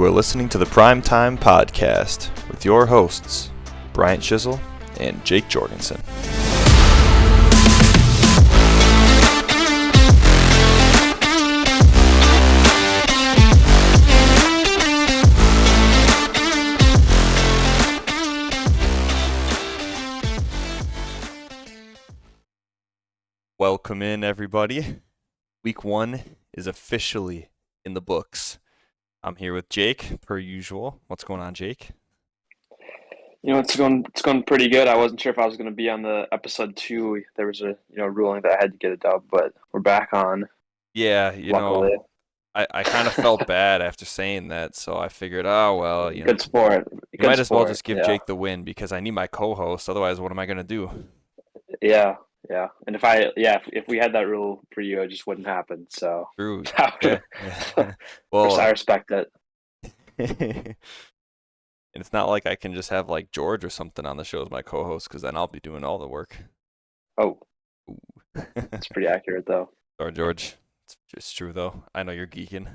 You are listening to the Primetime Podcast with your hosts, Bryant Chisel and Jake Jorgensen. Welcome in, everybody. Week 1 is officially in the books. I'm here with Jake, per usual. What's going on, Jake? You know, it's going pretty good. I wasn't sure if I was going to be on the episode 2. There was a ruling that I had to get a dub, but we're back on. Yeah, Luckily. I kind of felt bad after saying that, so I figured, Good sport. You might as well just give Jake the win because I need my co-host. Otherwise, what am I going to do? Yeah. And if we had that rule for you, it just wouldn't happen. So True. Yeah. Well, I respect it. And it's not like I can just have like George or something on the show as my co-host, because then I'll be doing all the work. Oh, that's pretty accurate though. Sorry, George. It's true though. I know you're geeking.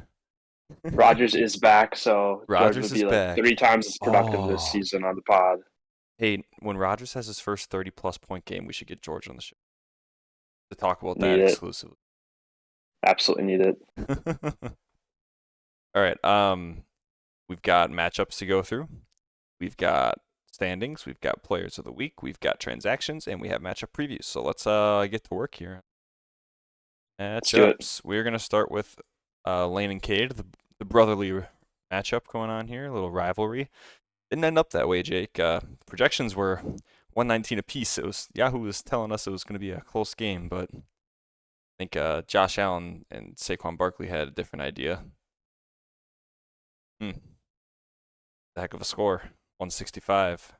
Rogers is back, so Rogers would be is back. 3 times as productive this season on the pod. Hey, when Rogers has his first 30-plus point game, we should get George on the show to talk about that exclusively. Absolutely need it. All right. We've got matchups to go through. We've got standings. We've got players of the week. We've got transactions, and we have matchup previews. So let's get to work here. Matchups. We're gonna start with Lane and Cade, the brotherly matchup going on here. A little rivalry. Didn't end up that way, Jake. Projections were 119 apiece. Yahoo was telling us it was going to be a close game, but I think Josh Allen and Saquon Barkley had a different idea. A heck of a score. 165.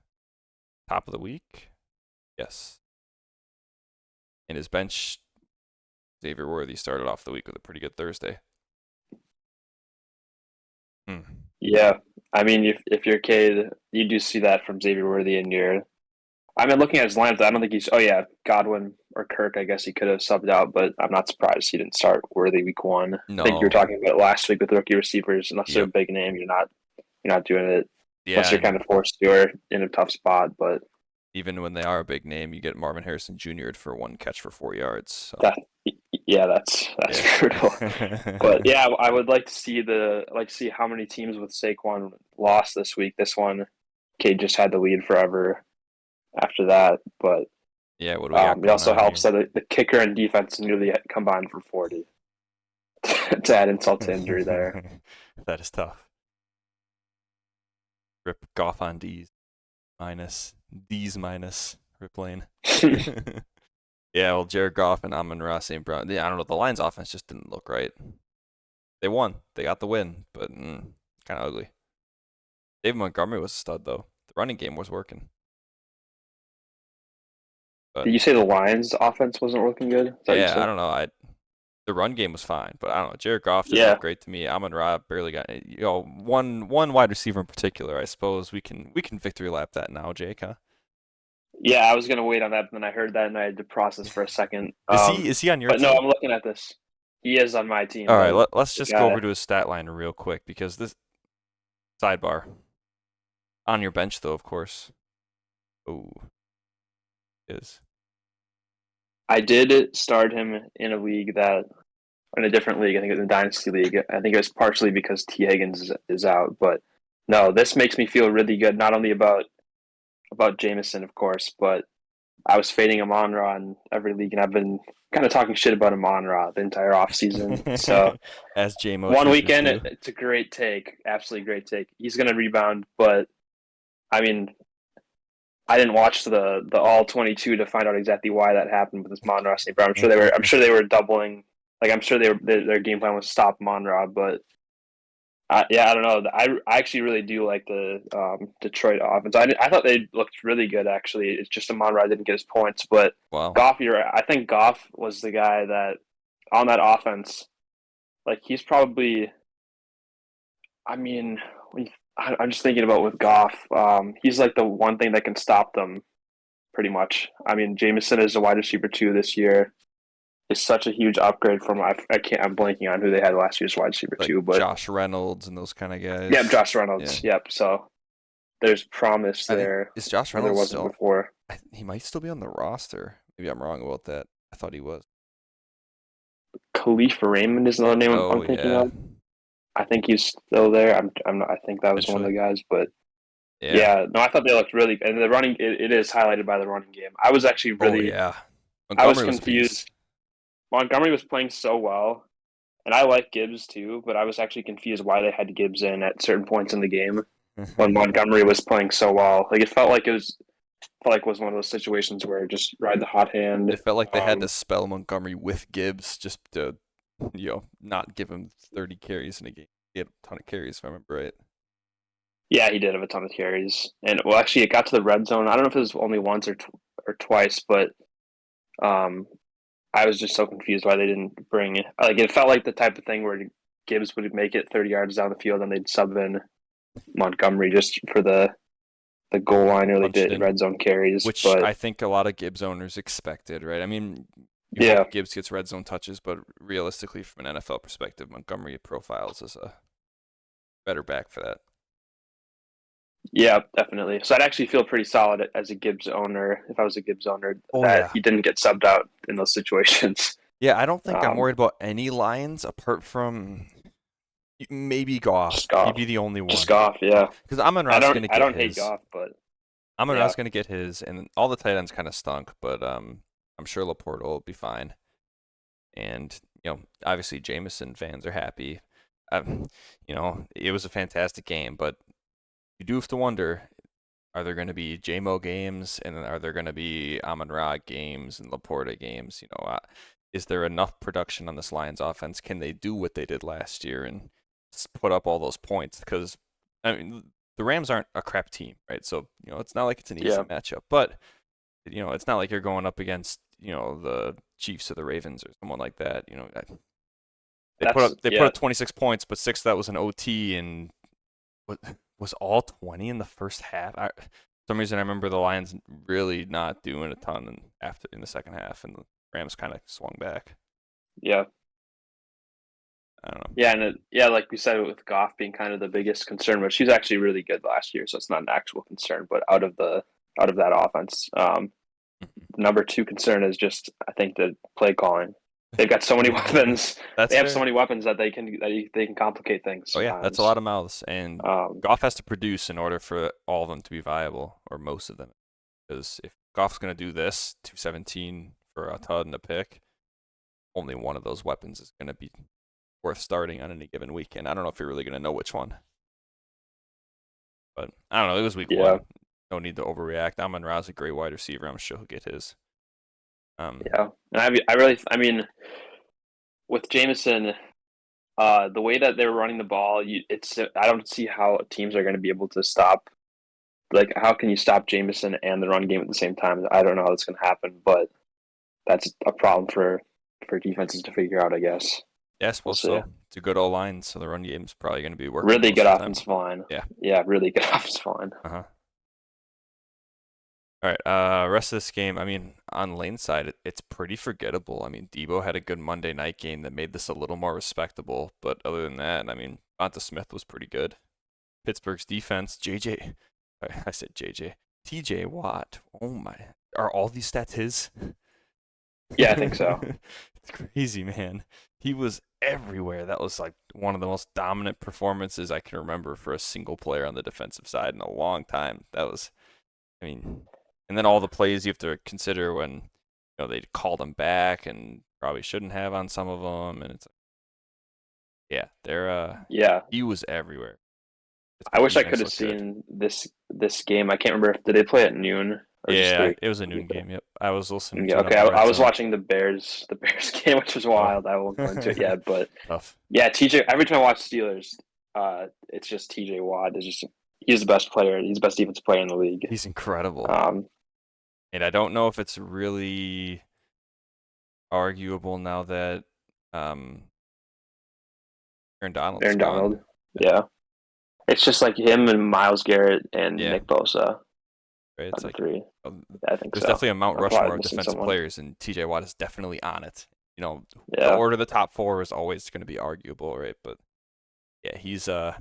Top of the week? Yes. And his bench, Xavier Worthy, started off the week with a pretty good Thursday. Yeah. I mean, if you're Cade, you do see that from Xavier Worthy in your. I mean, looking at his lineup, I don't think he's. Oh yeah, Godwin or Kirk. I guess he could have subbed out, but I'm not surprised he didn't start Worthy week 1. No. I think you were talking about it last week with rookie receivers. Unless they're a big name, you're not doing it. Yeah, unless you're kind of forced to or in a tough spot. But even when they are a big name, you get Marvin Harrison Jr. for 1 catch for 4 yards. So. That's brutal. But yeah, I would like to see how many teams with Saquon lost this week. This one, Cade just had the lead forever after that. But yeah, what do we got it also helps here? that the kicker and defense nearly combined for 40. To add insult to injury there. That is tough. Rip Goff on D's minus Rip Lane. Yeah, well, Jared Goff and Amon-Ra St. Brown. Yeah, I don't know. The Lions' offense just didn't look right. They won. They got the win, but kind of ugly. David Montgomery was a stud, though. The running game was working. Did you say the Lions' offense wasn't looking good? Yeah, I don't know. The run game was fine, but I don't know. Jared Goff didn't look great to me. Amon-Ra barely got one wide receiver in particular. I suppose we can victory lap that now, Jake, huh? Yeah, I was gonna wait on that, but then I heard that and I had to process for a second. Is he on your team? No, I'm looking at this. He is on my team. All right, let's just go over to his stat line real quick, because this sidebar on your bench, though, of course. Oh, is. I did start him in a different league. I think it was a Dynasty League. I think it was partially because T. Higgins is out, but no, this makes me feel really good. Not only about Jameson, of course, but I was fading Amon-Ra in every league, and I've been kind of talking shit about Amon-Ra the entire offseason. So as JMO one weekend, it's a great take, absolutely great take. He's going to rebound, but I mean, I didn't watch the all 22 to find out exactly why that happened with this Amon-Ra St. Brown. I'm sure they were doubling. Like, I'm sure their game plan was to stop Amon-Ra, but I don't know. I actually really do like the Detroit offense. I thought they looked really good, actually. It's just Amon-Ra didn't get his points. But wow. Goff, I think Goff was the guy that, on that offense, like, he's probably – I mean, I'm just thinking about with Goff. He's like the one thing that can stop them, pretty much. I mean, Jameson is a wide receiver 2 this year. is such a huge upgrade from I'm blanking on who they had last year's wide receiver Like too, but Josh Reynolds and those kind of yeah, guys. Josh Yeah. Reynolds. Yep. So there's promise I think there is Josh where there Reynolds wasn't still? before. He might still be on the roster. Maybe I'm wrong about that. I thought he was. Khalif Raymond is another name Oh I'm thinking yeah, of. I think he's still there. I'm not. I think that was one of potentially. the guys, but Yeah. yeah, no, I thought they looked really. And the running, it is highlighted by the running game. I was actually Oh really, yeah. I was Montgomery was a beast. confused. Montgomery was playing so well, and I like Gibbs too, but I was actually confused why they had Gibbs in at certain points in the game when Montgomery was playing so well. Like it felt like it was one of those situations where just ride the hot hand. It felt like they had to spell Montgomery with Gibbs just to, not give him 30 carries in a game. He had a ton of carries, if I remember right. Yeah, he did have a ton of carries, and well, actually, it got to the red zone. I don't know if it was only once or twice, but um, I was just so confused why they didn't bring it. Like it felt like the type of thing where Gibbs would make it 30 yards down the field, and they'd sub in Montgomery just for the goal line or Punched the in, red zone carries. which But I think a lot of Gibbs owners expected, right? I mean, you yeah, hope Gibbs gets red zone touches, but realistically, from an NFL perspective, Montgomery profiles as a better back for that. yeah, definitely. So I'd actually feel pretty solid as a Gibbs owner if I was a Gibbs owner Oh that yeah, he didn't get subbed out in those situations. yeah. I don't think I'm Um, worried about any lines apart from maybe Goff. just Goff, He'd be the only just one Goff. Yeah, because Amon Ra's gonna I get don't hate his. Goff, but Amon yeah, Ra's gonna get his, and all the tight ends kind of stunk, but I'm sure Laporte will be fine. And obviously Jameson fans are happy. It was a fantastic game, but you do have to wonder: are there going to be JMO games, and then are there going to be Amon Ra games and Laporta games? Is there enough production on this Lions offense? Can they do what they did last year and put up all those points? Because I mean, the Rams aren't a crap team, right? So it's not like it's an easy yeah, matchup, but it's not like you're going up against the Chiefs or the Ravens or someone like that. They put yeah, up 26 points, but 6 of that was an OT, and was all 20 in the first half. For some reason I remember the Lions really not doing a ton in the second half, and the Rams kind of swung back. yeah. I don't know. Yeah, and yeah, like we said, with Goff being kind of the biggest concern, but she's actually really good last year, so it's not an actual concern. But out of that offense, number two concern is just I think the play calling. They've got so many weapons. That's They have fair. so many weapons that they can complicate things Oh yeah, that's sometimes. a lot of mouths, and Um, Goff has to produce in order for all of them to be viable, or most of them. Because if Goff's going to do this, 217 for a tud and a pick, only one of those weapons is going to be worth starting on any given weekend. I don't know if you're really going to know which one. But I don't know. It was week yeah, one. No need to overreact. Amon Ra's a great wide receiver. I'm sure he'll get his. yeah, and I mean, with Jameson, the way that they're running the ball, I don't see how teams are going to be able to stop. Like, how can you stop Jameson and the run game at the same time? I don't know how that's going to happen, but that's a problem for defenses to figure out, I guess. Yeah, I We'll suppose see. so. It's a good O line, so the run game's probably going to be working Really most good of the time. offensive line. Yeah. Yeah, really good offensive line. Uh-huh. All right. Rest of this game, I mean, on Lane's side, it's pretty forgettable. I mean, Debo had a good Monday night game that made this a little more respectable, but other than that, I mean, Devonta Smith was pretty good. Pittsburgh's defense, I said TJ Watt. Oh my, are all these stats his? Yeah, I think so. It's crazy, man. He was everywhere. That was like one of the most dominant performances I can remember for a single player on the defensive side in a long time. I mean, and then all the plays you have to consider when they called him back and probably shouldn't have on some of them, and it's yeah, Yeah, he was everywhere. I wish I Defense could have looked good. seen this game. I can't remember if did they play at noon or just Yeah, three. it was a noon game. Yep, I was listening Yeah, to it okay. on the red I was zone. watching the Bears game, which was Oh, wild. I won't go into it yet, but tough. yeah, TJ. Every time I watch Steelers, it's just TJ Watt. He's the best player. He's the best defensive player in the league. He's incredible. Um, And I don't know if it's really arguable now that Aaron Donald's Aaron gone. Donald. Yeah, it's just like him and Miles Garrett and Yeah, Nick Bosa. right. Are It's the like three. um, I think there's so. definitely a Mount I'm probably Rushmore of missing defensive someone. players, and TJ Watt is definitely on it. the Yeah. order of the top 4 is always going to be arguable, right? But yeah, he's an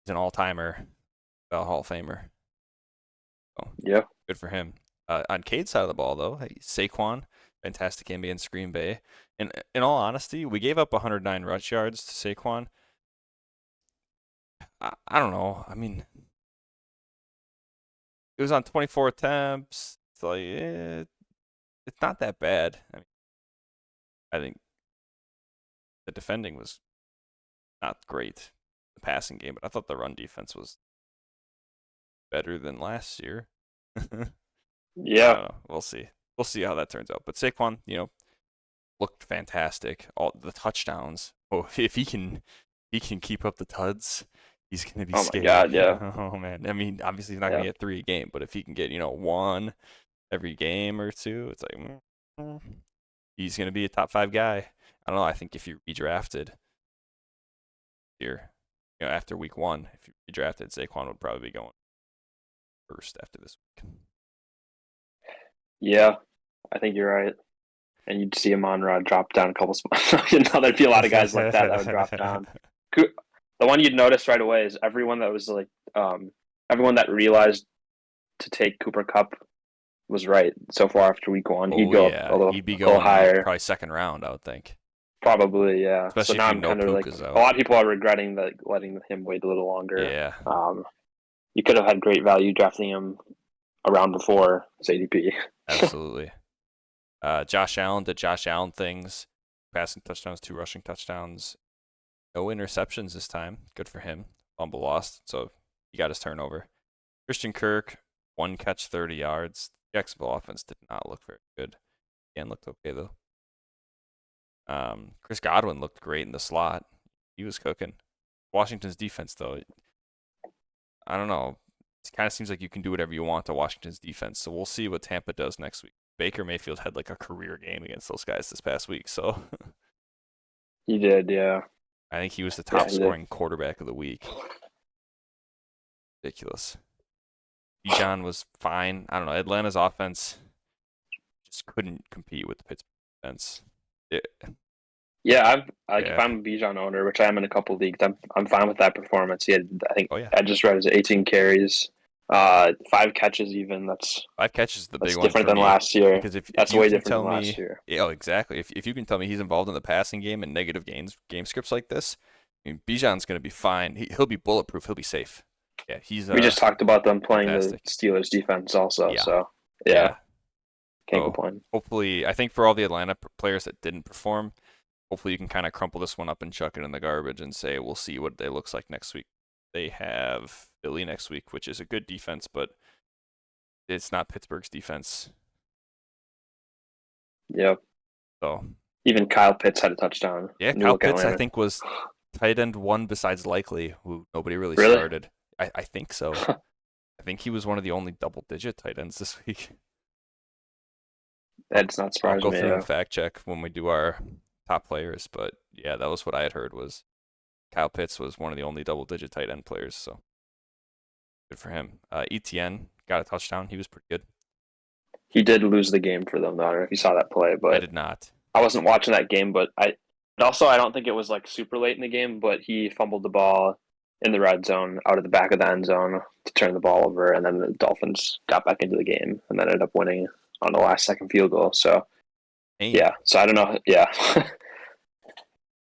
all-timer, Hall of Famer. So Yeah. good for him. On Cade's side of the ball, though, hey, Saquon, fantastic game against Green Bay. And in all honesty, we gave up 109 rush yards to Saquon. I don't know. I mean, it was on 24 attempts. It's like, it's not that bad. I think the defending was not great, the passing game, but I thought the run defense was better than last year. I Yeah. don't know. We'll see. We'll see how that turns out. But Saquon, looked fantastic. All the touchdowns. Oh, if he can keep up the tuds, he's gonna be Oh my scary. God, yeah. Oh man. I mean, obviously he's not Yeah. gonna get 3 a game, but if he can get 1 every game or 2, it's like he's gonna be a top 5 guy. I don't know. I think if you redrafted here, after week 1, if you redrafted, Saquon would probably be going first after this week. Yeah. I think you're right. And you'd see Amon-Ra drop down a couple spots. There'd be a lot of guys like that would drop down. The one you'd notice right away is everyone that was like, everyone that realized to take Cooper Kupp was right so far after week 1. He'd go up a he'd be little going higher. probably second round, I would think. Probably, yeah. Especially so now if I'm kind of like Puka's a out. lot of people are regretting letting him wait a little longer. Yeah. You could have had great value drafting him around before his ADP. Absolutely. Josh Allen did Josh Allen things, passing touchdowns, 2 rushing touchdowns, no interceptions this time. Good for him. Fumble lost, so he got his turnover. Christian Kirk, 1 catch, 30 yards. Jacksonville offense did not look very good. Again, looked okay though. Chris Godwin looked great in the slot. He was cooking. Washington's defense, though, I don't know. It kind of seems like you can do whatever you want to Washington's defense. So we'll see what Tampa does next week. Baker Mayfield had like a career game against those guys this past week, so He did, yeah. I think he was the top scoring quarterback of the week. Ridiculous. Bijan was fine. I don't know. Atlanta's offense just couldn't compete with the Pittsburgh defense. Yeah, if I'm a Bijan owner, which I am in a couple leagues, I'm fine with that performance. He had, I think, I just read his 18 carries, 5 catches. Even that's 5 catches is the big one. Different than last year. Because if that's you way can different tell than me, last year. Yeah, exactly. If you can tell me he's involved in the passing game and negative game scripts like this, I mean, Bijan's going to be fine. He'll be bulletproof. He'll be safe. Yeah, he's. We just talked about them playing fantastic. the Steelers defense also. Yeah. So yeah. Can't complain. Hopefully, I think for all the Atlanta players that didn't perform, hopefully you can kind of crumple this one up and chuck it in the garbage and say we'll see what it looks like next week. They have Philly next week, which is a good defense, but it's not Pittsburgh's defense. Yep. So even Kyle Pitts had a touchdown. Yeah, Kyle Pitts I think was tight end 1 besides Likely, who nobody really started. I think so. I think he was one of the only double-digit tight ends this week. That's not surprising. I'll go through and fact check when we do our top players, but yeah, that was what I had heard was Kyle Pitts was one of the only double-digit tight end players, so good for him. ETN got a touchdown. He was pretty good. He did lose the game for them, though. I don't know if you saw that play, but I did not. I wasn't watching that game, but I don't think it was like super late in the game, but he fumbled the ball in the red zone out of the back of the end zone to turn the ball over, and then the Dolphins got back into the game and then ended up winning on the last second field goal. So yeah, so I don't know. Yeah,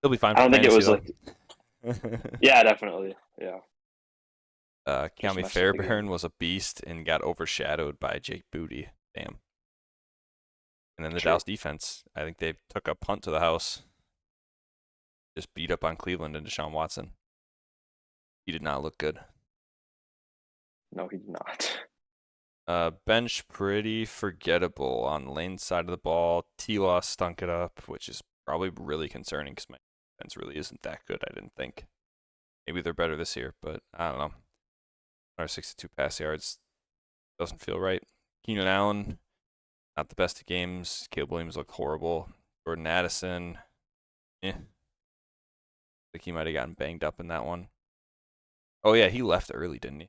he'll be fine. I don't think it was like. Yeah, definitely. Yeah. Keami Fairbairn was a beast and got overshadowed by Jake Booty. Damn. And then the Dallas defense, I think they took a punt to the house. Just beat up on Cleveland and Deshaun Watson. He did not look good. No, he did not. Bench pretty forgettable on Lane's side of the ball. T-Law stunk it up, which is probably really concerning because my defense really isn't that good, I didn't think. Maybe they're better this year, but I don't know. 162 pass yards doesn't feel right. Keenan Allen, not the best of games. Caleb Williams looked horrible. Jordan Addison, I think he might have gotten banged up in that one. Oh yeah, he left early, didn't he?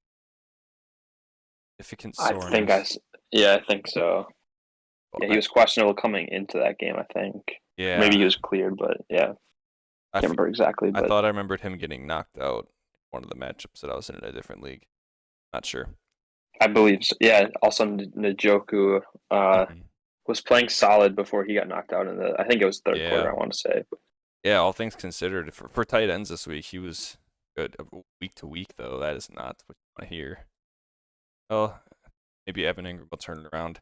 Significant soreness. I think so. Yeah, he was questionable coming into that game, I think. Maybe he Yeah, was cleared, but yeah, I, can't f- remember exactly. I But thought I remembered him getting knocked out one of the matchups that I was in a different league. Not sure. I believe, so. Yeah. Also, Njoku Mhm. was playing solid before he got knocked out in the. I think it was third Yeah, quarter. I want to say. yeah. All things considered, for tight ends this week, he was good. Week to week, though, that is not what you want to hear. Oh, maybe Evan Ingram will turn it around.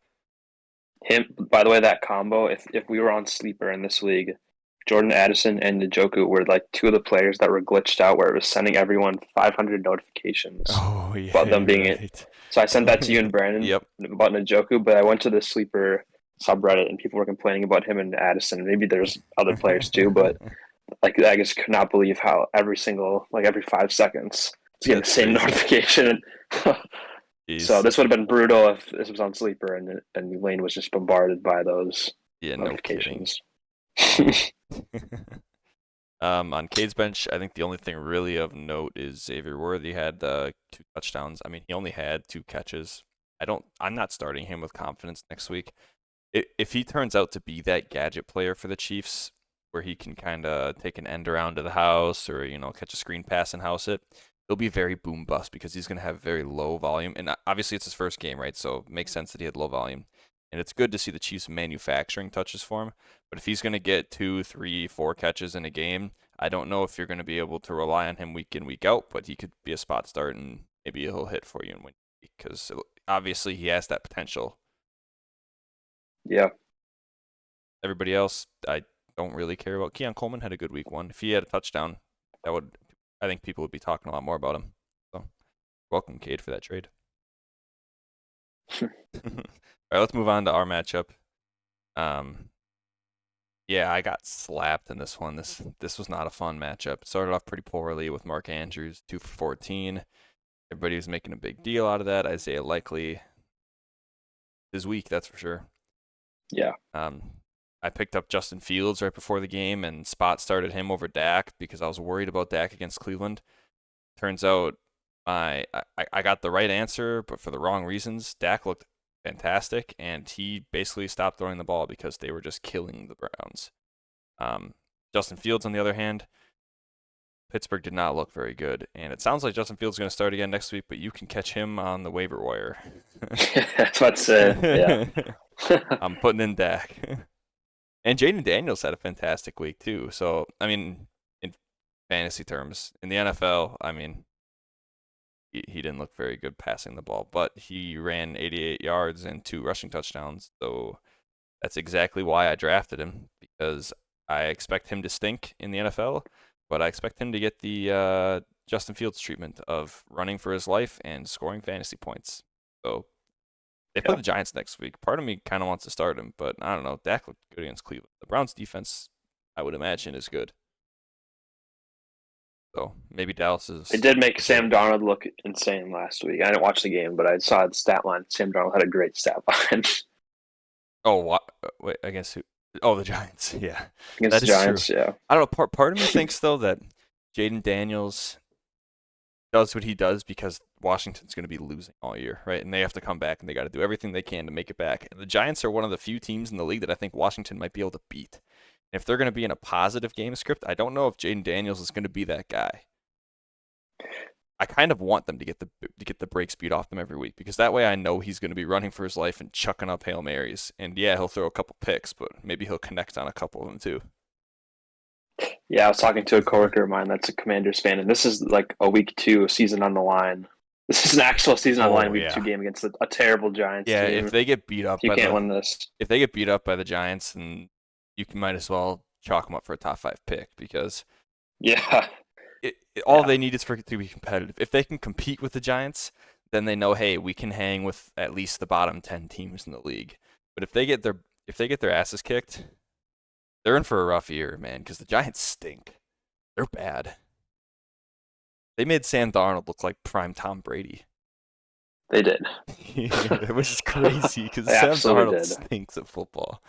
Him, by the way, that combo. If we were on sleeper in this league, Jordan Addison and Njoku were like two of the players that were glitched out, where it was sending everyone 500 notifications Oh yeah, about them you're being it. right. So I sent that to you and Brandon Yep. about Njoku, but I went to the sleeper subreddit and people were complaining about him and Addison. Maybe there's other players too, but like I just could not believe how every 5 seconds it's getting the That's same crazy. notification. So Jeez. this would have been brutal if this was on sleeper and Lane was just bombarded by those Yeah, no kidding. notifications. On Cade's bench, I think the only thing really of note is Xavier Worthy had 2 touchdowns. I mean, he only had 2 catches. I'm not starting him with confidence next week. If he turns out to be that gadget player for the Chiefs, where he can kind of take an end around to the house or catch a screen pass and house it, he'll be very boom bust because he's going to have very low volume. And obviously, it's his first game, right? So it makes sense that he had low volume. And it's good to see the Chiefs manufacturing touches for him. But if he's going to get 2, 3, 4 catches in a game, I don't know if you're going to be able to rely on him week in, week out. But he could be a spot start and maybe he'll hit for you and win because obviously he has that potential. Yeah. Everybody else, I don't really care about. Keon Coleman had a good week 1. If he had a touchdown, I think people would be talking a lot more about him. So, welcome, Cade, for that trade. All right, let's move on to our matchup. Yeah, I got slapped in this one. This was not a fun matchup. It started off pretty poorly with Mark Andrews, 2 for 14. Everybody was making a big deal out of that. Isaiah Likely is weak, that's for sure. Yeah. I picked up Justin Fields right before the game and spot started him over Dak because I was worried about Dak against Cleveland. Turns out I got the right answer, but for the wrong reasons. Dak looked fantastic, and he basically stopped throwing the ball because they were just killing the Browns. Justin Fields, on the other hand, Pittsburgh did not look very good, and it sounds like Justin Fields is going to start again next week, but you can catch him on the waiver wire. That's what yeah. I'm putting in Dak. And Jaden Daniels had a fantastic week too. So I mean, in fantasy terms, in the NFL, I mean, he didn't look very good passing the ball, but he ran 88 yards and 2 rushing touchdowns. So that's exactly why I drafted him because I expect him to stink in the NFL, but I expect him to get the Justin Fields treatment of running for his life and scoring fantasy points. So they play the Giants next week. Part of me kind of wants to start him, but I don't know. Dak looked good against Cleveland. The Browns defense, I would imagine, is good. So maybe Dallas is. It did make Sam Darnold look insane last week. I didn't watch the game, but I saw the stat line. Sam Darnold had a great stat line. Oh, what? Wait, against who? Oh, the Giants. Yeah, Against that the is Giants, true. yeah. I don't know. Part of me thinks though that Jaden Daniels does what he does because Washington's going to be losing all year, right? And they have to come back and they got to do everything they can to make it back. And the Giants are one of the few teams in the league that I think Washington might be able to beat. And if they're going to be in a positive game script, I don't know if Jaden Daniels is going to be that guy. I kind of want them to get the break speed off them every week because that way I know he's going to be running for his life and chucking up Hail Marys. And yeah, he'll throw a couple picks, but maybe he'll connect on a couple of them too. Yeah, I was talking to a coworker of mine that's a Commanders fan, and this is like a week 2 season on the line. This is an actual season on the line, week 2 game against a terrible Giants Yeah, team. if they get beat up, you can't win this. If they get beat up by the Giants, then you might as well chalk them up for a top 5 pick because all they need is for it to be competitive. If they can compete with the Giants, then they know, hey, we can hang with at least the bottom 10 teams in the league. But if they get their asses kicked, they're in for a rough year, man, because the Giants stink. They're bad. They made Sam Darnold look like prime Tom Brady. They did. Which is crazy because Sam Darnold stinks at football.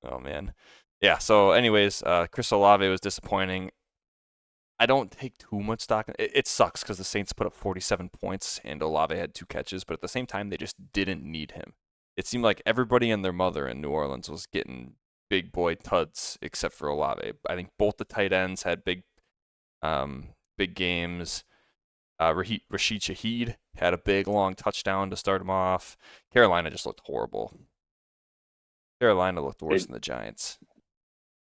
Oh, man. Yeah, so anyways, Chris Olave was disappointing. I don't take too much stock. It sucks because the Saints put up 47 points and Olave had 2 catches, but at the same time, they just didn't need him. It seemed like everybody and their mother in New Orleans was getting big boy tuds except for Olave. I think both the tight ends had big games. Rashid Shaheed had a big long touchdown to start him off. Carolina just looked horrible. Carolina looked worse than the Giants.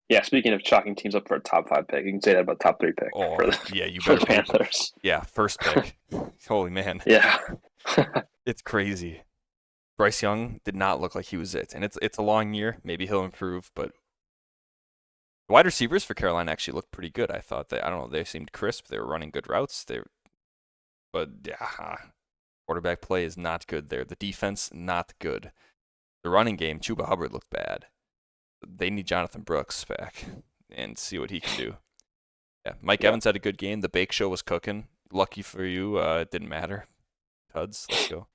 Yeah, speaking of chalking teams up for a top 5 pick, you can say that about top 3 pick for the, you for better the Panthers. Yeah, first pick. Holy man. Yeah. It's crazy. Bryce Young did not look like he was it. And it's a long year. Maybe he'll improve, but the wide receivers for Carolina actually looked pretty good. I thought I don't know, they seemed crisp. They were running good routes. But yeah, quarterback play is not good there. The defense, not good. The running game, Chuba Hubbard looked bad. They need Jonathan Brooks back and see what he can do. Yeah, Mike Evans had a good game. The Bake Show was cooking. Lucky for you, it didn't matter. Tuds, let's go.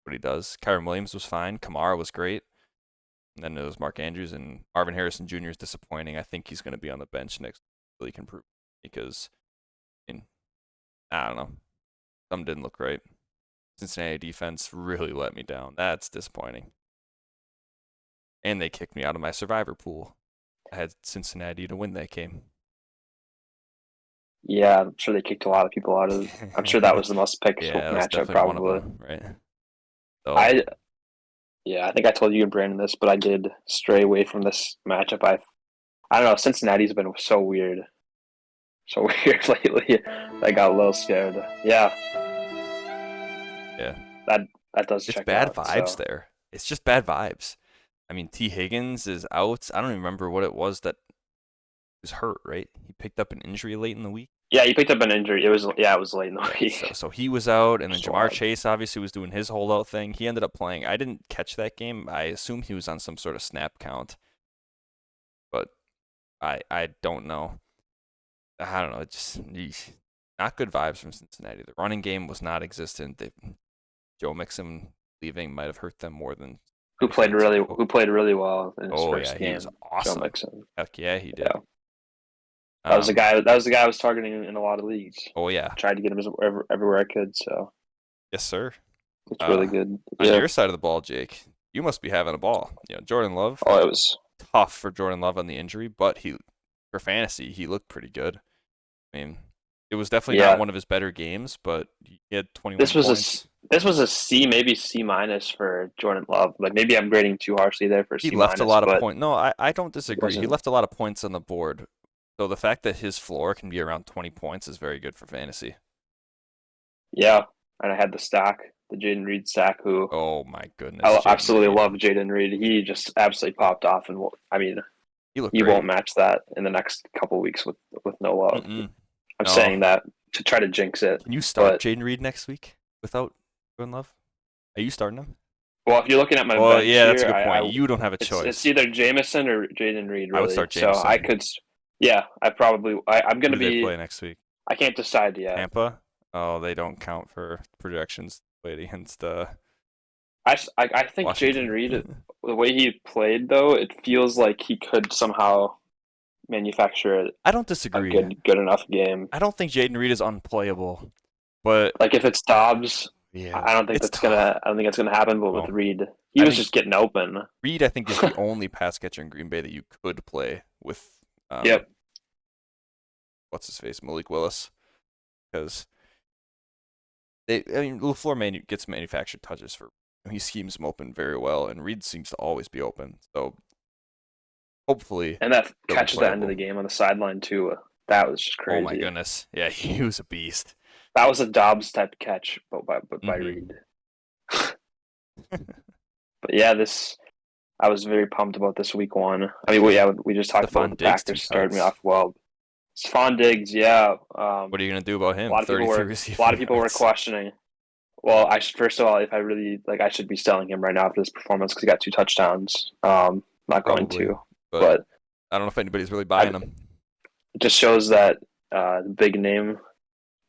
What he does. Kyron Williams was fine. Kamara was great. And then it was Mark Andrews, and Marvin Harrison Jr. is disappointing. I think he's going to be on the bench next week. He can prove because, I don't know. Some didn't look right. Cincinnati defense really let me down. That's disappointing. And they kicked me out of my survivor pool. I had Cincinnati to win that game. Yeah, I'm sure they kicked a lot of people out of. I'm sure that was the most picked matchup, probably. One of them, right? So, I think I told you and Brandon this, but I did stray away from this matchup. I don't know. Cincinnati's been so weird lately. I got a little scared. Yeah. That does. It's check bad out, vibes there. It's just bad vibes. I mean, T. Higgins is out. I don't even remember what it was that was hurt, right? He picked up an injury late in the week. Yeah, he picked up an injury. It was late in the week. So he was out, and then Jamar Chase obviously was doing his holdout thing. He ended up playing. I didn't catch that game. I assume he was on some sort of snap count, but I don't know. I don't know. It's just not good vibes from Cincinnati. The running game was not existent. Joe Mixon leaving might have hurt them more than who played really well in his first game. He was awesome. Joe Mixon. Heck yeah, he did. Yeah. That was the guy. That was the guy I was targeting in a lot of leagues. Oh yeah, tried to get him everywhere I could. So yes, sir. It's really good. On your side of the ball, Jake, you must be having a ball. Jordan Love. Oh, it was tough for Jordan Love on the injury, but for fantasy he looked pretty good. I mean, it was definitely not one of his better games, but he had 21 points. This was a C, maybe C- for Jordan Love. Like maybe I'm grading too harshly there for C-. He left a lot of points. No, I don't disagree. He left a lot of points on the board. So the fact that his floor can be around 20 points is very good for fantasy. Yeah, and I had the Jayden Reed stack, who... Oh, my goodness. I absolutely love Jayden Reed. He just absolutely popped off, and I mean, you won't match that in the next couple of weeks with no Love. I'm saying that to try to jinx it. Can you start Jayden Reed next week without Jordan Love? Are you starting him? Well, if you're looking at my bench yeah, that's a good point. You don't have a choice. It's either Jamison or Jayden Reed, really. I would start Jamison. So I could... Yeah, I'm going to be... play next week? I can't decide yet. Tampa? Oh, they don't count for projections. Played against I think Washington. Jayden Reed, the way he played, though, it feels like he could somehow manufacture I don't disagree. A good enough game. I don't think Jayden Reed is unplayable, but... Like, if it's Dobbs, yeah, I don't think that's gonna happen, but with Reed, he was just getting open. Reed, I think, is the only pass catcher in Green Bay that you could play with... Yep. What's his face? Malik Willis. Because LaFleur gets manufactured touches for. He schemes them open very well, and Reed seems to always be open. So hopefully. And that catch at the end of the game on the sideline too. That was just crazy. Oh my goodness! Yeah, he was a beast. That was a Dobbs type catch, but by Reed. But yeah, I was very pumped about this week one. I mean, we just talked about the Packers started me off well. Stephon Diggs, yeah. What are you gonna do about him? A lot of people were questioning. Well, first of all, if I really I should be selling him right now after this performance because he got 2 touchdowns. Not going to, but I don't know if anybody's really buying him. It just shows that big name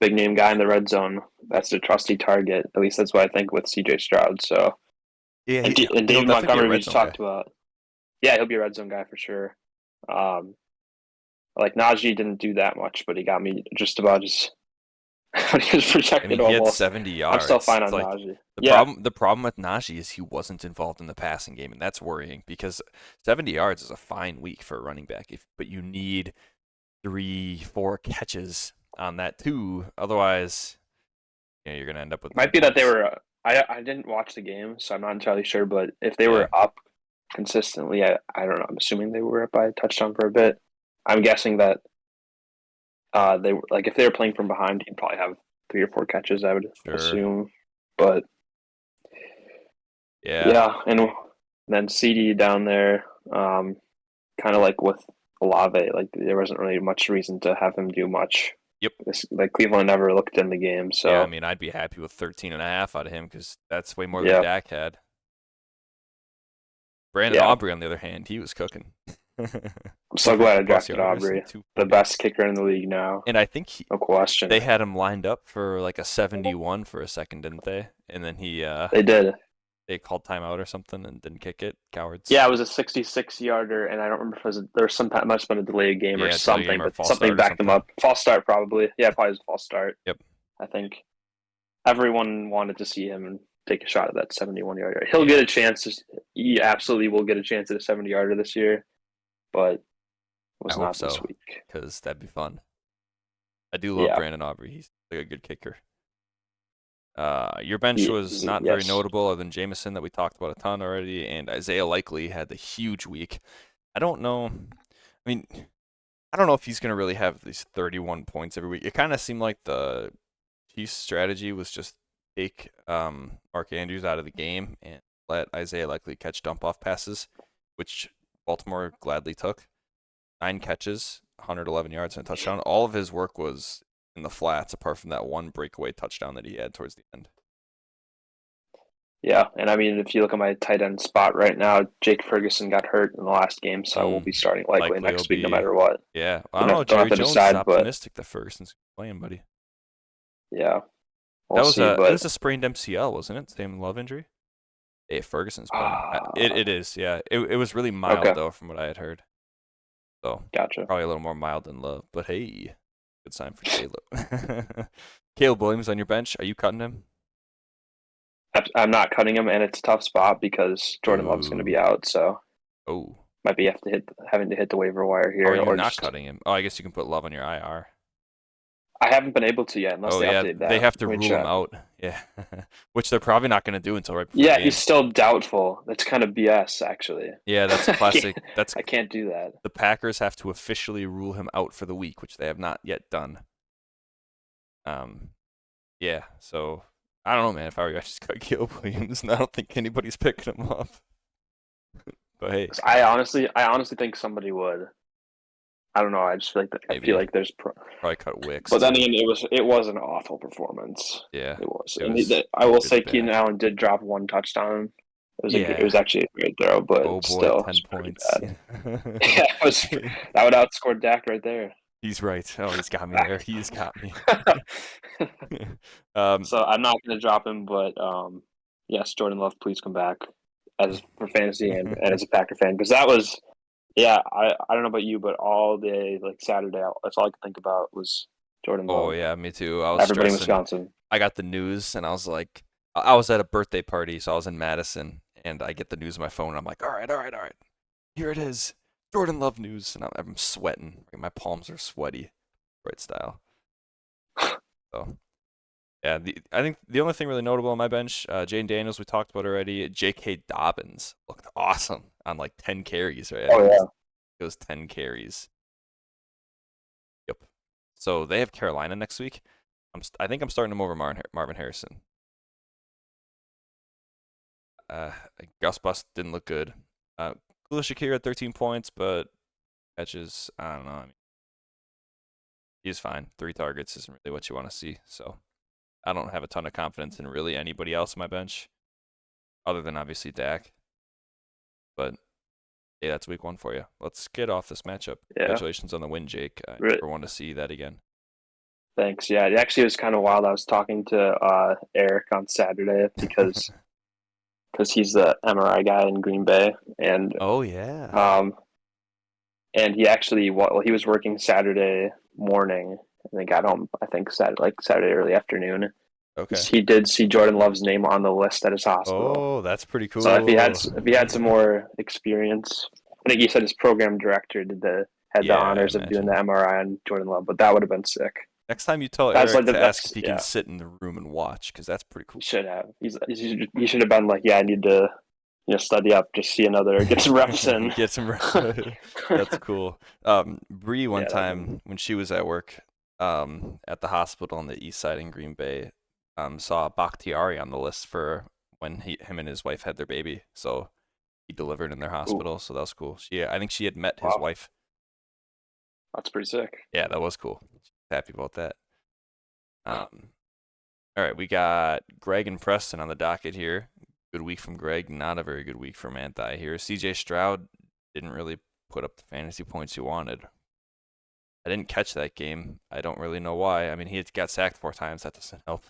guy in the red zone. That's a trusty target. At least that's what I think with C.J. Stroud. So yeah, and David Montgomery we just talked about. Yeah, he'll be a red zone guy for sure. Like Najee didn't do that much, but he got me just about But he was I projected mean, he had almost. 70 I'm still yards. fine It's on like Najee. Yeah, the problem with Najee is he wasn't involved in the passing game, and that's worrying because 70 yards is a fine week for a running back. But you need 3, 4 catches on that too. Otherwise, you're gonna end up with 9 might be that they points. were. I didn't watch the game, so I'm not entirely sure. But if they Yeah, were up consistently, I don't know. I'm assuming they were up by a touchdown for a bit. I'm guessing that they were like if they were playing from behind, he'd probably have 3 or 4 catches. I would sure. assume, but Yeah, yeah, and then CD down there, kind of like with Olave, like there wasn't really much reason to have him do much. yep. Like Cleveland never looked in the game, Yeah, I so mean, I'd be happy with 13.5 out of him because that's way more than yeah, Dak had. Brandon yeah. Aubrey, on the other hand, he was cooking. I'm so glad I 450 plus drafted yards and Aubrey, the 240. best kicker in the league now, And I think no question. they had him lined up for like a 71 for a second, didn't they? And then They did. they called timeout or something and didn't kick it. Cowards. Yeah, it was a 66-yarder, and I don't remember if it was there was some must have been a delayed game or Yeah, delay something, game or but false something start or backed them something. up. False start probably. Yeah, probably was a false start. Yep. I think everyone wanted to see him take a shot at that 71-yarder. He'll get a chance. He absolutely will get a chance at a 70-yarder this year, but it I was hope not this so week. because that'd be fun. I do love Yeah, Brandon Aubrey. He's like a good kicker. Your bench was not very yes. notable other than Jameson that we talked about a ton already, and Isaiah Likely had the huge week. I don't know. I mean, I don't know if he's going to really have these 31 points every week. It kind of seemed like the Chiefs' strategy was just take Mark Andrews out of the game and let Isaiah Likely catch dump-off passes, which Baltimore gladly took. 9 catches, 111 yards, and a touchdown. All of his work was in the flats, apart from that one breakaway touchdown that he had towards the end. Yeah, and I mean, if you look at my tight end spot right now, Jake Ferguson got hurt in the last game, so I will be starting likely Likely will next week no be. matter what. Yeah, I don't know. Don't have Jerry to Jones is decide, but optimistic the Ferguson's playing, buddy. yeah, That we'll was see. a it But was a sprained MCL, wasn't it? Same love injury. Hey, Ferguson's playing. It is, yeah. It was really mild okay, though, from what I had heard. So gotcha. probably a little more mild than love. But hey, good sign for Caleb. Caleb Williams on your bench. Are you cutting him? I'm not cutting him, and it's a tough spot because Jordan Love's going to be Ooh. out, so Oh. might be having to hit the waiver wire Oh, here, you're or not just cutting him. Oh, I guess you can put Love on your IR. I haven't been able to yet unless Oh they yeah, update they that. have to Which rule him out. Yeah, which they're probably not going to do until right before yeah, the he's game. still doubtful. That's kind of BS, actually. Yeah, that's I classic. can't, That's I can't do that. the Packers have to officially rule him out for the week, which they have not yet done. Yeah. So I don't know, man. If I were you, I just cut Caleb Williams, and I don't think anybody's picking him up. But hey, I honestly think somebody would. I don't know. I just feel like I maybe feel like there's, probably cut Wicks but then too. again, it was an awful performance. Yeah, It was, it and was I will really say Keenan bad. Allen did drop one touchdown. It was Yeah. actually a great throw, Oh but boy, still, it 10 was pretty points. bad. Yeah, that would outscore Dak right there. He's right. Oh, he's got me there. He's got me. um, So I'm not going to drop him, but yes, Jordan Love, please come back as for fantasy and as a Packer fan because that was I don't know about you, but all day like Saturday, that's all I could think about was Jordan oh Love. yeah, me too. I was Everybody in stressing. Wisconsin. I got the news, and I was like, I was at a birthday party, so I was in Madison, and I get the news on my phone, and I'm like, all right, here it is, Jordan Love news, and I'm sweating. My palms are sweaty, right style. So yeah, I think the only thing really notable on my bench, Jane Daniels, we talked about already. J.K. Dobbins looked awesome on like 10 carries, right? Oh yeah. It was 10 carries. Yep. So they have Carolina next week. I think I'm starting him over Marvin Harrison. Gus Bus didn't look good. Khalil Shakir had 13 points, but catches, I don't know. I mean, he's fine. 3 targets isn't really what you want to see. So I don't have a ton of confidence in really anybody else on my bench, other than obviously Dak. But yeah, that's week 1 for you. Let's get off this matchup. Yeah. Congratulations on the win, Jake. I Right. never want to see that again. Thanks. Yeah, it actually was kind of wild. I was talking to Eric on Saturday because he's the MRI guy in Green Bay, and Oh yeah. and he actually he was working Saturday morning, and they got home. I think Saturday early afternoon. Okay. He did see Jordan Love's name on the list at his hospital. Oh, that's pretty So cool. if he had some more experience, I think he said his program director had the Yeah, I honors of doing the imagine. MRI on Jordan Love, but that would have been sick. Next time you tell That's Eric like to ask if that's he can yeah. sit in the room and watch, because that's pretty He cool. should have. He should have been like, yeah, I need to study up, just see another, get some reps in. Get some. That's cool. Bree one Yeah, that would time when she was at work, at the hospital on the east side in Green Bay, saw Bakhtiari on the list for when him and his wife had their baby. So he delivered in their ooh, hospital. So that was cool. I think she had met his wow, wife. that's pretty sick. Yeah, that was cool. Happy about that. All right, we got Greg and Preston on the docket here. Good week from Greg, not a very good week for Manti here. CJ Stroud didn't really put up the fantasy points he wanted. I didn't catch that game. I don't really know why. I mean, he got sacked 4 times. That doesn't help.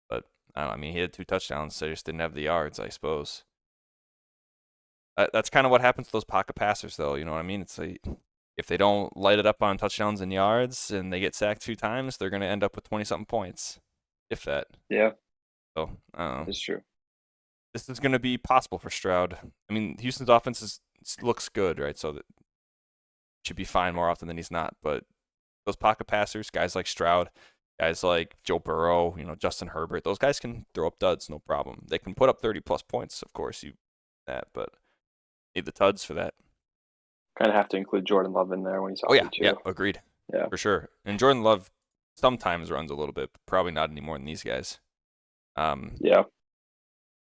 But I don't know. I mean, he had 2 touchdowns, so he just didn't have the yards, I suppose. That's kind of what happens to those pocket passers, though. You know what I mean? It's like if they don't light it up on touchdowns and yards and they get sacked 2 times, they're going to end up with 20-something points, if that. Yeah, So, I don't know. it's true. This is going to be possible for Stroud. I mean, Houston's offense looks good, right? So that should be fine more often than he's not. But those pocket passers, guys like Stroud, guys like Joe Burrow, Justin Herbert, those guys can throw up duds, no problem. They can put up 30-plus points, of course, but need the tuds for that. Kind of have to include Jordan Love in there when he's Oh, healthy yeah, too. agreed. Yeah, For sure. And Jordan Love sometimes runs a little bit, but probably not any more than these guys. yeah.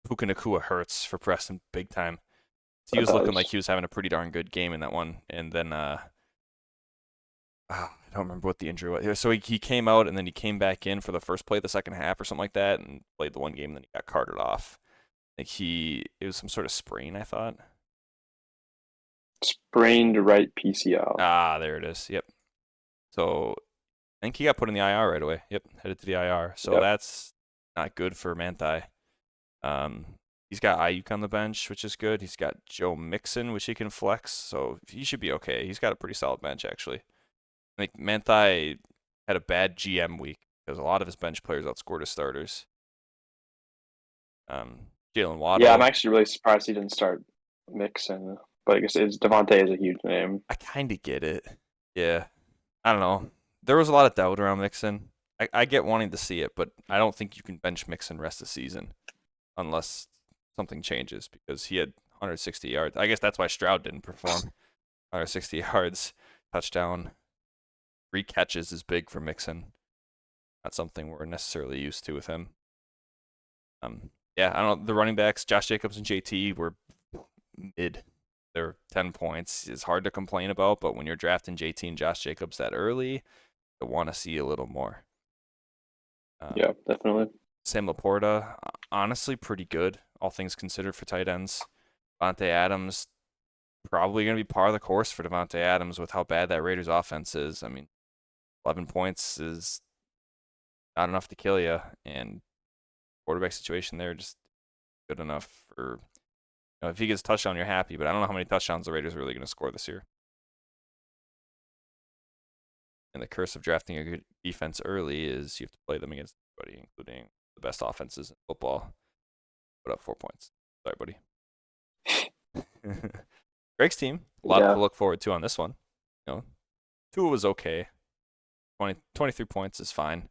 Puka Nacua hurts for Preston big time. He That was looking does. like he was having a pretty darn good game in that one, and then I don't remember what the injury was. So he came out and then he came back in for the first play of the second half or something like that, and played the one game. And then he got carted off. Like it was some sort of sprain, I thought. Sprained right PCL. Ah, there it is. Yep. So I think he got put in the IR right away. Yep, headed to the IR. So Yep. that's not good for Manti. He's got Ayuk on the bench, which is good. He's got Joe Mixon, which he can flex, so he should be okay. He's got a pretty solid bench, actually. I think Manti had a bad GM week because a lot of his bench players outscored his starters. Jalen Waddle. Yeah, I'm actually really surprised he didn't start Mixon, but I guess Devontae is a huge name. I kind of get it. Yeah. I don't know. There was a lot of doubt around Mixon. I get wanting to see it, but I don't think you can bench Mixon rest of the season unless something changes because he had 160 yards. I guess that's why Stroud didn't perform. 160 yards, touchdown, 3 catches is big for Mixon. Not something we're necessarily used to with him. Yeah, I don't know. The running backs, Josh Jacobs and JT, were mid. They're 10 points. It's hard to complain about, but when you're drafting JT and Josh Jacobs that early, I want to see a little more. Yeah, definitely. Sam Laporta, honestly, pretty good, all things considered, for tight ends. Davante Adams, probably going to be par of the course for Davante Adams with how bad that Raiders offense is. I mean, 11 points is not enough to kill you, and quarterback situation there just good enough for, if he gets a touchdown, you're happy, but I don't know how many touchdowns the Raiders are really going to score this year. And the curse of drafting a good defense early is you have to play them against everybody, including the best offenses in football. Put up 4 points. Sorry, buddy. Greg's team, a lot to look forward to on this one. Tua was okay. 23 points is fine.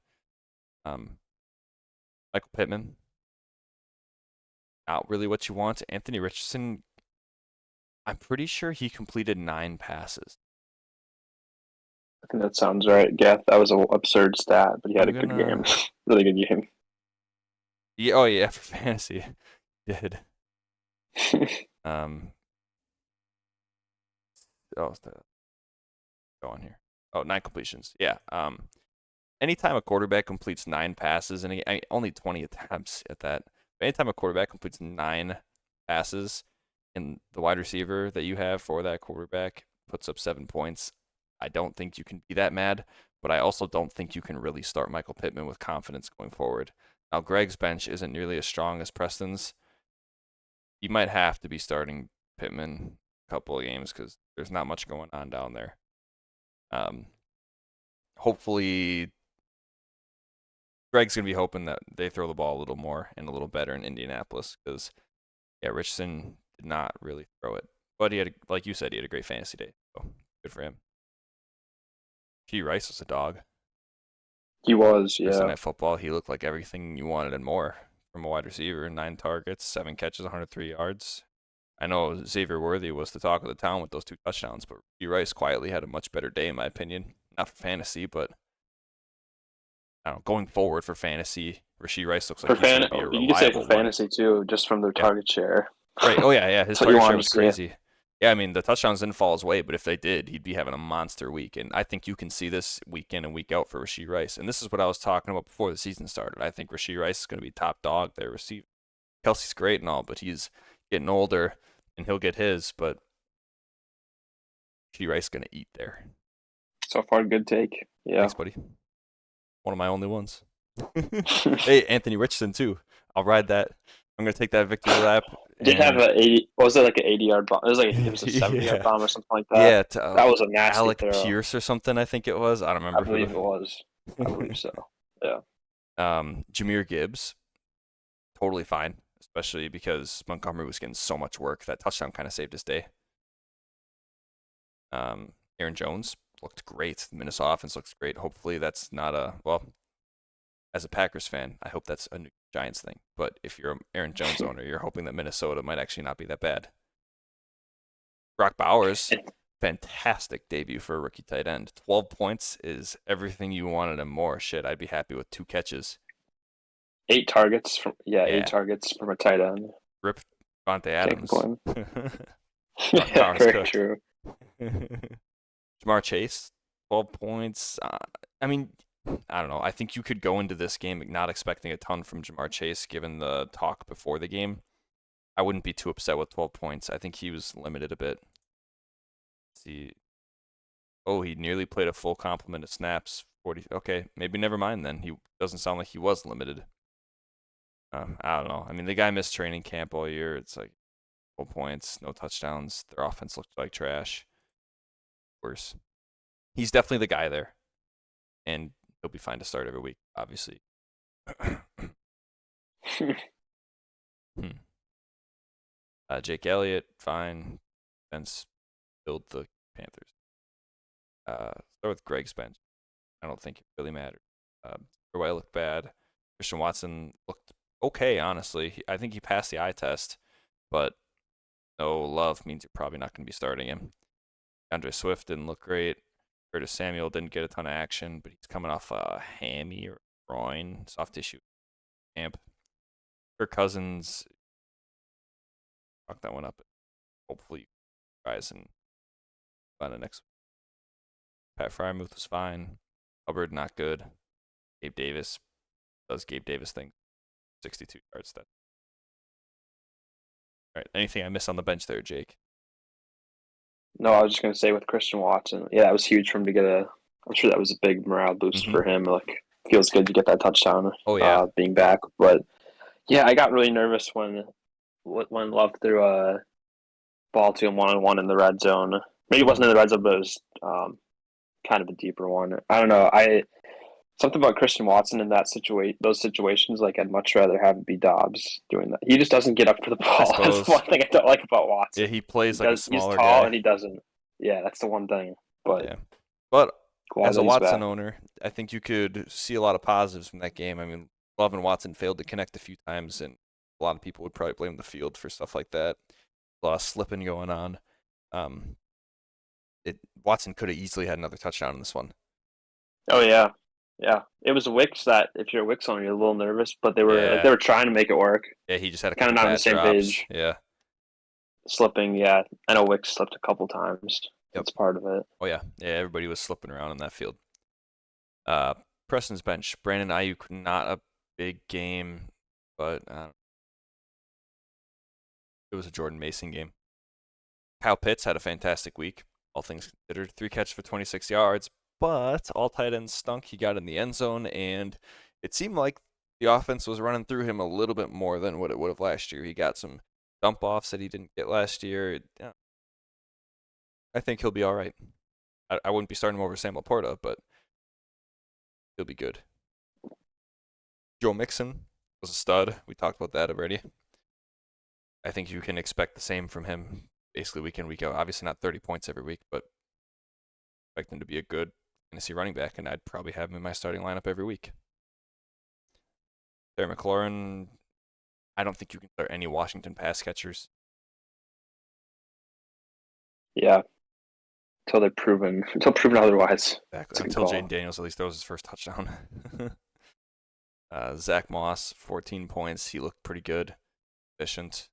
Michael Pittman, not really what you want. Anthony Richardson, I'm pretty sure he completed 9 passes. I think that sounds right. Yeah, that was an absurd stat, but he had a good game. Really good game. Yeah, oh yeah, for fantasy. He did. Go on here. 9 completions. Yeah. Anytime a quarterback completes 9 passes, and only 20 attempts at that. But anytime a quarterback completes 9 passes, and the wide receiver that you have for that quarterback puts up 7 points, I don't think you can be that mad. But I also don't think you can really start Michael Pittman with confidence going forward. Now, Greg's bench isn't nearly as strong as Preston's. You might have to be starting Pittman a couple of games because there's not much going on down there. hopefully Greg's gonna be hoping that they throw the ball a little more and a little better in Indianapolis because yeah, Richardson did not really throw it, but he had, like you said, he had a great fantasy day, so good for him. G. Rice was a dog. He was, Thursday yeah. Night Football, he looked like everything you wanted and more from a wide receiver. 9 targets, 7 catches, 103 yards. I know Xavier Worthy was the talk of the town with those 2 touchdowns, but G. Rice quietly had a much better day, in my opinion. Not for fantasy, but I don't know, going forward for fantasy, Rashee Rice looks like For he's going fan, to be a you could say for reliable one. fantasy too, just from their Yeah. target share. Right. Oh, yeah, yeah. His That's what you target share wanted was to see. crazy. Yeah, I mean, the touchdowns didn't fall his way, but if they did, he'd be having a monster week. And I think you can see this week in and week out for Rashee Rice. And this is what I was talking about before the season started. I think Rashee Rice is going to be top dog there. Kelsey's great and all, but he's getting older and he'll get his, but Rashee Rice is going to eat there. So far, good take. Yeah. Thanks, buddy. One of my only ones. Hey, Anthony Richardson, too. I'll ride that. I'm going to take that victory lap. Did have a 80? Was it like an 80-yard bomb? It was like it was a 70-yard Yeah. bomb or something like that. Yeah, That was a nasty Alec throw. Pierce or something, I think it was. I don't remember. I believe it was. I believe so. Yeah. Jahmyr Gibbs, totally fine, especially because Montgomery was getting so much work. That touchdown kind of saved his day. Aaron Jones looked great. The Minnesota offense looks great. Hopefully that's not as a Packers fan, I hope that's a new Giants thing. But if you're an Aaron Jones owner, you're hoping that Minnesota might actually not be that bad. Brock Bowers, fantastic debut for a rookie tight end. 12 points is everything you wanted and more. Shit, I'd be happy with 2 catches. 8 targets from 8 targets from a tight end. Rip Devontae Adams. Yeah, very true. Ja'Marr Chase, 12 points. I mean, I don't know. I think you could go into this game not expecting a ton from Ja'Marr Chase, given the talk before the game. I wouldn't be too upset with 12 points. I think he was limited a bit. Let's see. Oh, he nearly played a full complement of snaps. 40. Okay, maybe never mind then. He doesn't sound like he was limited. I don't know. I mean, the guy missed training camp all year. It's like 12 points, no touchdowns. Their offense looked like trash. Worse. He's definitely the guy there. And he'll be fine to start every week, obviously. Jake Elliott, fine. Ben's build the Panthers. Start with Greg's bench. I don't think it really mattered. White looked bad. Christian Watson looked okay, honestly. I think he passed the eye test, but no love means you're probably not going to be starting him. Andre Swift didn't look great. Curtis Samuel didn't get a ton of action, but he's coming off a hammy or groin, soft tissue camp. Kirk Cousins, fuck that one up. Hopefully, rise and find the next one. Pat Fryermuth was fine. Hubbard, not good. Gabe Davis does Gabe Davis thing. 62 yards. That. All right. Anything I missed on the bench there, Jake? No, I was just gonna say with Christian Watson, yeah, that was huge for him to get a. I'm sure that was a big morale boost for him. Like, feels good to get that touchdown. Oh yeah, being back. But yeah, I got really nervous when Love threw a ball to him 1-on-1 in the red zone. Maybe it wasn't in the red zone, but it was kind of a deeper one. I don't know. Something about Christian Watson in those situations, like I'd much rather have it be Dobbs doing that. He just doesn't get up for the ball. That's the one thing I don't like about Watson. Yeah, he plays like a smaller he's tall guy. and he doesn't. Yeah, that's the one thing. But yeah. But as a Watson back. owner, I think you could see a lot of positives from that game. I mean, Love and Watson failed to connect a few times, and a lot of people would probably blame the field for stuff like that. A lot of slipping going on. Watson could have easily had another touchdown in this one. Oh yeah. Yeah, it was Wicks that if you're a Wicks owner, you're a little nervous, but they were trying to make it work. Yeah, he just had a kind of not on the same page. Yeah, slipping. Yeah, I know Wicks slipped a couple times. Yep. That's part of it. Oh yeah, everybody was slipping around in that field. Preston's bench, Brandon Ayuk, not a big game, but it was a Jordan Mason game. Kyle Pitts had a fantastic week, all things considered. 3 catches for 26 yards. But all tight ends stunk. He got in the end zone, and it seemed like the offense was running through him a little bit more than what it would have last year. He got some dump offs that he didn't get last year. Yeah. I think he'll be all right. I wouldn't be starting him over Sam Laporta, but He'll be good. Joe Mixon was a stud. We talked about that already. I think you can expect the same from him basically week in, week out. Obviously not 30 points every week, but expect him to be a good fantasy running back, and I'd probably have him in my starting lineup every week. Terry McLaurin, I don't think you can start any Washington pass catchers. Yeah. Until proven otherwise. Exactly. Until Jaden Daniels at least throws his first touchdown. Zach Moss, 14 points. He looked pretty good, efficient.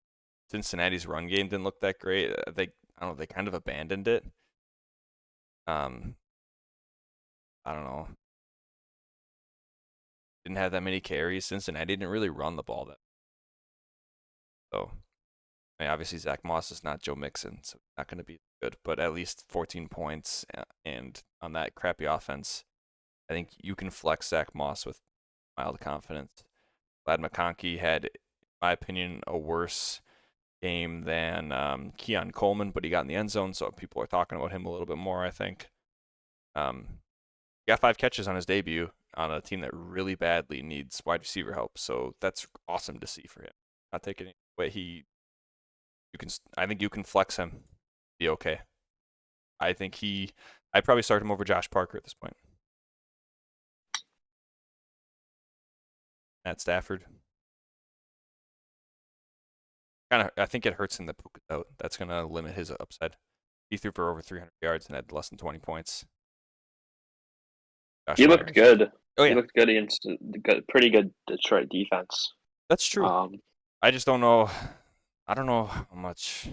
Cincinnati's run game didn't look that great. I don't know. They kind of abandoned it. I don't know. Didn't have that many carries. Cincinnati didn't really run the ball that. So, I mean, obviously Zach Moss is not Joe Mixon, so not going to be good. But at least 14 points, and on that crappy offense, I think you can flex Zach Moss with mild confidence. Ladd McConkey had, in my opinion, a worse game than Keon Coleman, but he got in the end zone, so people are talking about him a little bit more, I think. He got 5 catches on his debut on a team that really badly needs wide receiver help, so that's awesome to see for him. Not taking it away. I think you can flex him, be okay. I'd probably start him over Josh Parker at this point. Matt Stafford. I think it hurts him that Puka's out. That's going to limit his upside. He threw for over 300 yards and had less than 20 points. He looked good. Oh, yeah. He looked good against pretty good Detroit defense. That's true. I just don't know. I don't know how much.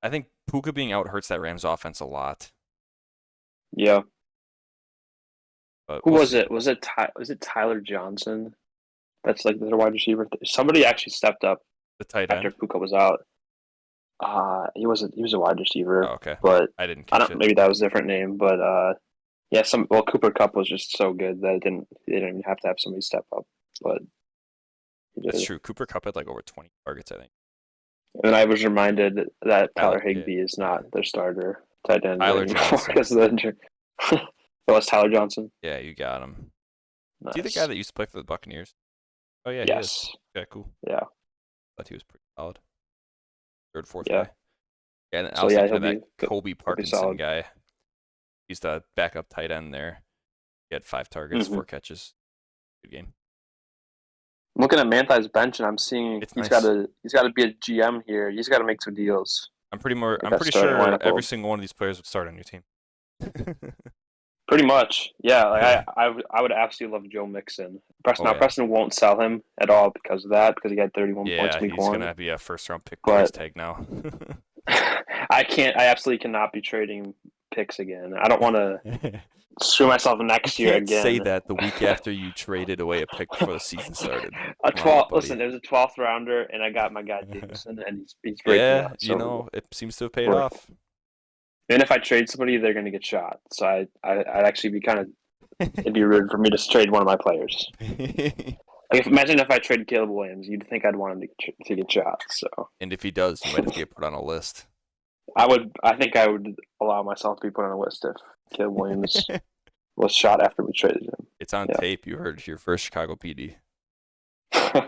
I think Puka being out hurts that Rams offense a lot. Yeah. But Who was it? Was it Tyler Johnson? That's like their wide receiver. Somebody actually stepped up. The tight end after Puka was out. He was a wide receiver. Oh, okay. But I didn't catch it. Maybe that was a different name, but yeah, Cooper Kupp was just so good that they didn't even have to have somebody step up. But that's true. Cooper Kupp had like over 20 targets, I think. And I was reminded that Tyler Higbee is not their starter tight end Tyler Johnson because of the injury. It was Tyler Johnson. Yeah, you got him. Nice. Is he the guy that used to play for the Buccaneers? Oh yeah, yes. He is. Okay, cool. Yeah. Thought he was pretty solid. Third, fourth yeah. guy. Yeah, and I was thinking of that Kobe Parkinson guy. He's the backup tight end there. He had 5 targets, 4 catches. Good game. I'm looking at Manthai's bench, and I'm seeing he's got to be a GM here. He's got to make some deals. I'm pretty sure every single one of these players would start on your team. Pretty much, yeah. Like I would absolutely love Joe Mixon. Preston won't sell him at all because of that, because he had 31 points week 1. Yeah, he's gonna be a first-round pick price tag now. I absolutely cannot be trading picks again. I don't want to screw myself next year again. Say that the week after you traded away a pick before the season started. Listen, there's a 12th rounder, and I got my guy Davison, and he's breaking out. So it seems to have paid off. And if I trade somebody, they're going to get shot. So I'd actually be it'd be rude for me to trade one of my players. Imagine if I traded Caleb Williams, you'd think I'd want him to get shot. So. And if he does, you might have to get put on a list. I think I would allow myself to be put on a list if Caleb Williams was shot after we traded him. It's on tape. You heard it here first, Chicago PD. All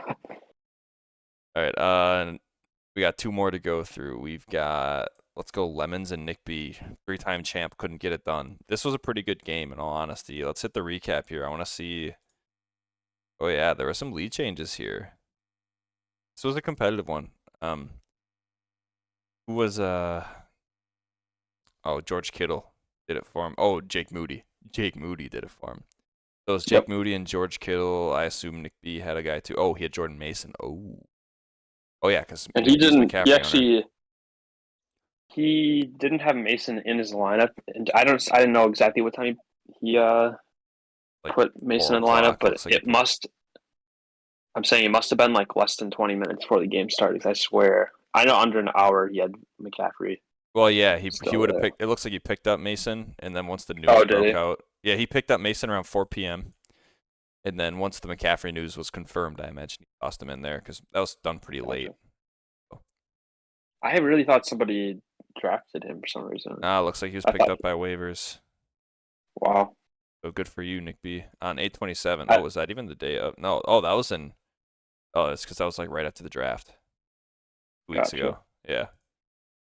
right. We got 2 more to go through. We've got. Let's go Lemons and Nick B. 3-time champ couldn't get it done. This was a pretty good game, in all honesty. Let's hit the recap here. I want to see. Oh yeah, there were some lead changes here. This was a competitive one. Who was George Kittle did it for him. Oh, Jake Moody. Jake Moody did it for him. So it was Jake Moody and George Kittle. I assume Nick B had a guy too. Oh, he had Jordan Mason. Oh yeah, because he didn't. He didn't have Mason in his lineup, and I didn't know exactly what time he put Mason in the lineup, but it must. I'm saying it must have been like less than 20 minutes before the game started. I swear, I know under an hour he had McCaffrey. Well, yeah, he would have picked. It looks like he picked up Mason, and then once the news broke out, he picked up Mason around 4 p.m. And then once the McCaffrey news was confirmed, I imagine he tossed him in there because that was done pretty late. So. I really thought somebody drafted him for some reason. Looks like he was picked up by waivers. Wow. So good for you, Nick B. On 8/27. I, Oh, was that even the day of? No. Oh, that was in. Oh, it's because that was like right after the draft, 2 weeks gotcha. ago. Yeah.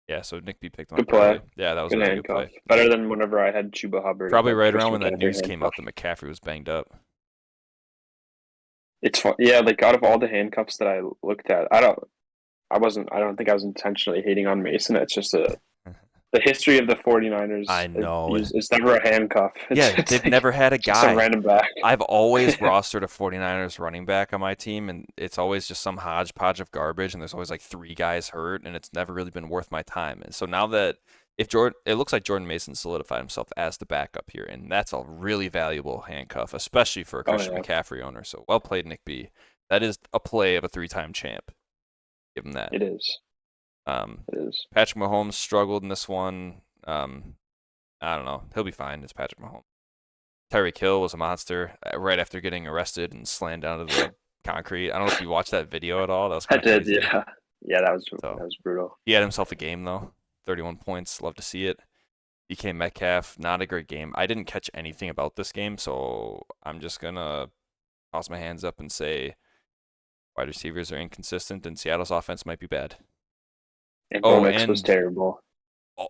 Yeah. So Nick B picked him Good up play. early. Yeah, that was a Good really good handcuff. play. Better than whenever I had Chuba Hubbard Probably and right around Christian when that McCaffrey news came handcuff. out that McCaffrey was banged up. It's fun. Yeah, like out of all the handcuffs that I looked at, I don't think I was intentionally hating on Mason. It's just the history of the 49ers I know. is never a handcuff. Yeah, It's they've like never had a just some guy. random back. I've always rostered a 49ers running back on my team, and it's always just some hodgepodge of garbage, and there's always like 3 guys hurt, and it's never really been worth my time. And so now that if Jordan, it looks like Jordan Mason solidified himself as the backup here, and that's a really valuable handcuff, especially for a Oh Christian yeah, McCaffrey owner. So well played, Nick B. That is a play of a 3-time champ. Give him that. it is. Um, It is. Patrick Mahomes struggled in this one. I don't know. He'll be fine. It's Patrick Mahomes. Tyreek Hill was a monster right after getting arrested and slammed down to the concrete. I don't know if you watched that video at all. That was I kind of did. crazy. Yeah. Yeah, that So was brutal. he had himself a game though. 31 points. Love to see it. DK Metcalf, not a great game. I didn't catch anything about this game, so I'm just gonna toss my hands up and say wide receivers are inconsistent and Seattle's offense might be bad. And Bo Nix was And terrible. oh,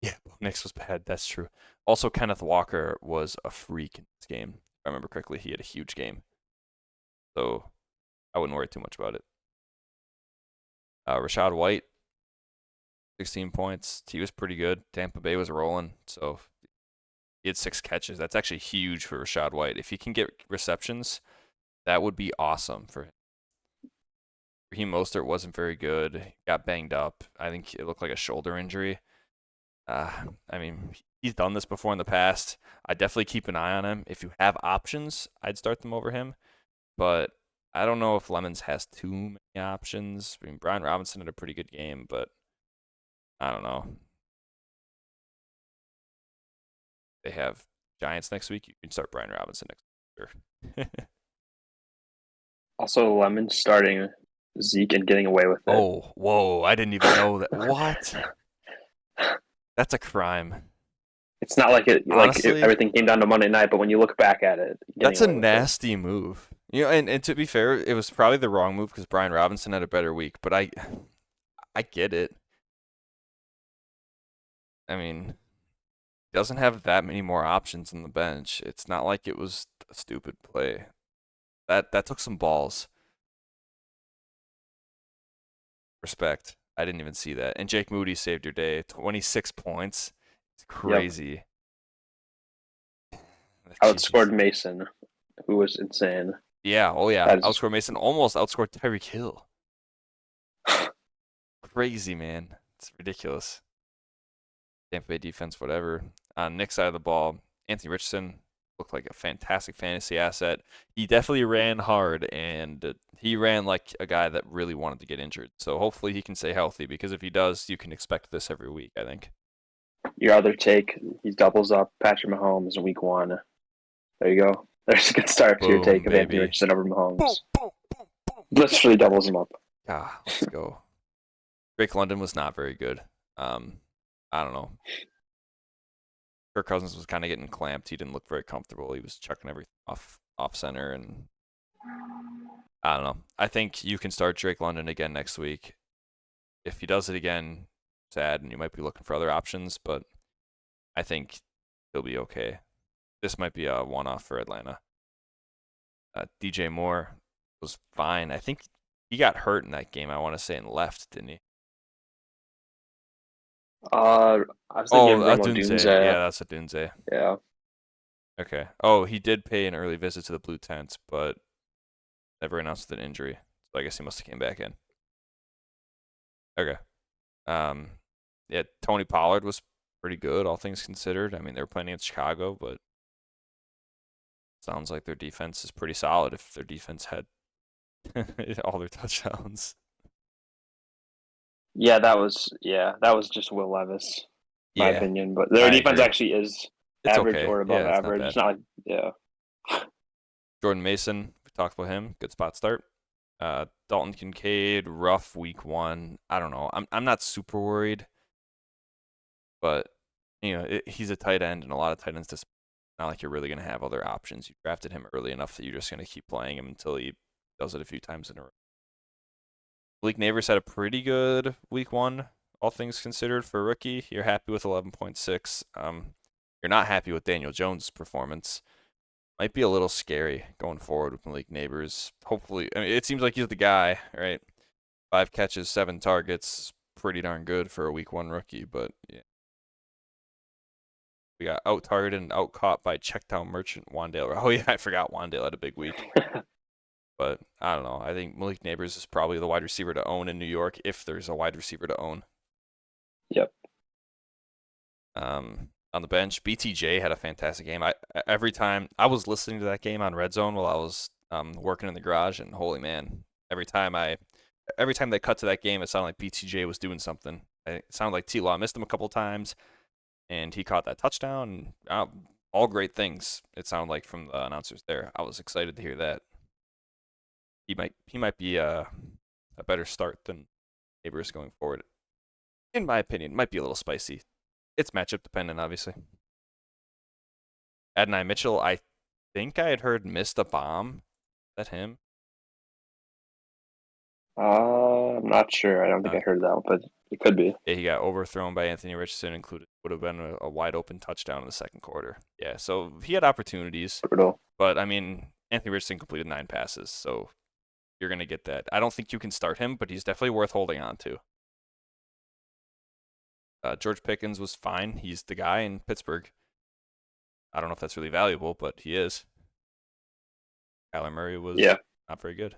yeah, Nix was bad. That's true. Also, Kenneth Walker was a freak in this game. If I remember correctly, he had a huge game. So I wouldn't worry too much about it. Rashad White, 16 points. He was pretty good. Tampa Bay was rolling. So he had 6 catches. That's actually huge for Rashad White. If he can get receptions, that would be awesome for him. Raheem Mostert wasn't very good. Got banged up. I think it looked like a shoulder injury. I mean, he's done this before in the past. I definitely keep an eye on him. If you have options, I'd start them over him. But I don't know if Lemons has too many options. I mean, Brian Robinson had a pretty good game, but I don't know. They have Giants next week. You can start Brian Robinson next week. Sure. Also, Lemon starting Zeke and getting away with it. Oh, whoa. I didn't even know that. What? That's a crime. It's not like Honestly, everything came down to Monday night, but when you look back at it, that's a nasty move. You know, and to be fair, it was probably the wrong move because Brian Robinson had a better week, but I get it. I mean, he doesn't have that many more options on the bench. It's not like it was a stupid play. That took some balls. Respect. I didn't even see that. And Jake Moody saved your day. 26 points. It's crazy. Yep. Outscored Mason, who was insane. Yeah, oh yeah. Outscored Mason, almost outscored Tyreek Hill. Crazy, man. It's ridiculous. Tampa Bay defense, whatever. On Nick's side of the ball, Anthony Richardson looked like a fantastic fantasy asset. He definitely ran hard, and he ran like a guy that really wanted to get injured. So hopefully he can stay healthy, because if he does, you can expect this every week, I think. Your other take, he doubles up Patrick Mahomes in week 1. There you go. There's a good start to your take of Anthony Richardson over Mahomes. Boom, boom, boom, boom. Literally doubles him up. Ah, let's go. Drake London was not very good. I don't know. Kirk Cousins was kind of getting clamped. He didn't look very comfortable. He was chucking everything off center, and I don't know. I think you can start Drake London again next week. If he does it again, sad, and you might be looking for other options, but I think he'll be okay. This might be a one-off for Atlanta. DJ Moore was fine. I think he got hurt in that game, I want to say, and left, didn't he? I was thinking Odunze. Yeah, that's Odunze. Yeah. Okay. Oh, he did pay an early visit to the Blue Tent, but never announced an injury. So I guess he must have came back in. Okay. Yeah, Tony Pollard was pretty good, all things considered. I mean, they were playing against Chicago, but sounds like their defense is pretty solid if their defense had all their touchdowns. Yeah, that was just Will Levis, my opinion. But their defense actually is average or above average. It's not like Jordan Mason, we talked about him. Good spot start. Dalton Kincaid, rough week 1. I don't know. I'm not super worried, but you know, he's a tight end, and a lot of tight ends not like you're really going to have other options. You drafted him early enough that you're just going to keep playing him until he does it a few times in a row. Malik Neighbors had a pretty good week 1, all things considered, for a rookie. You're happy with 11.6. You're not happy with Daniel Jones' performance. Might be a little scary going forward with Malik Neighbors. Hopefully, I mean, it seems like he's the guy, right? 5 catches, 7 targets, pretty darn good for a week 1 rookie. But yeah, we got out targeted and out caught by checkdown merchant Wandale. Oh yeah, I forgot Wandale had a big week. But I don't know. I think Malik Neighbors is probably the wide receiver to own in New York if there's a wide receiver to own. Yep. On the bench, BTJ had a fantastic game. Every time I was listening to that game on Red Zone while I was working in the garage, and holy man, every time they cut to that game, it sounded like BTJ was doing something. It sounded like T-Law missed him a couple times, and he caught that touchdown. All great things, it sounded like, from the announcers there. I was excited to hear that. He might be a better start than Neighbors going forward. In my opinion, might be a little spicy. It's matchup dependent, obviously. Adonai Mitchell, I think I had heard missed a bomb. Is that him? I'm not sure. I don't think I heard that one, but it could be. Yeah, he got overthrown by Anthony Richardson, included. Would have been a wide open touchdown in the second quarter. Yeah, so he had opportunities. Brutal. But, I mean, Anthony Richardson completed 9 passes, so you're going to get that. I don't think you can start him, but he's definitely worth holding on to. George Pickens was fine. He's the guy in Pittsburgh. I don't know if that's really valuable, but he is. Kyler Murray was not very good.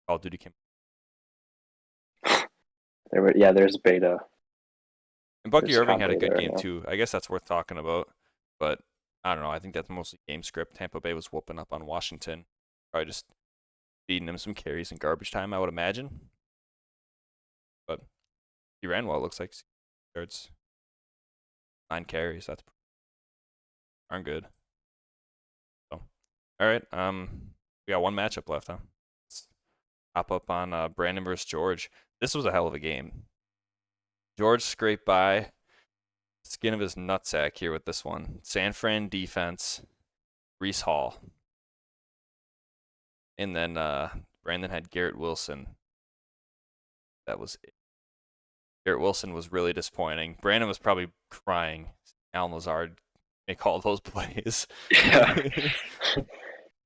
Call of Duty came. There's beta. And Bucky Irving had a good game too. I guess that's worth talking about. But I don't know. I think that's mostly game script. Tampa Bay was whooping up on Washington. Probably just feeding him some carries in garbage time, I would imagine. But he ran well, it looks like. 6 yards. 9 carries. That's darn good. So, all right. We got one matchup left, huh? Let's hop up on Brandon versus George. This was a hell of a game. George scraped by skin of his nutsack here with this one. San Fran defense, Breece Hall. And then Brandon had Garrett Wilson. That was it. Garrett Wilson was really disappointing. Brandon was probably crying. Alan Lazard make all those plays. Yeah.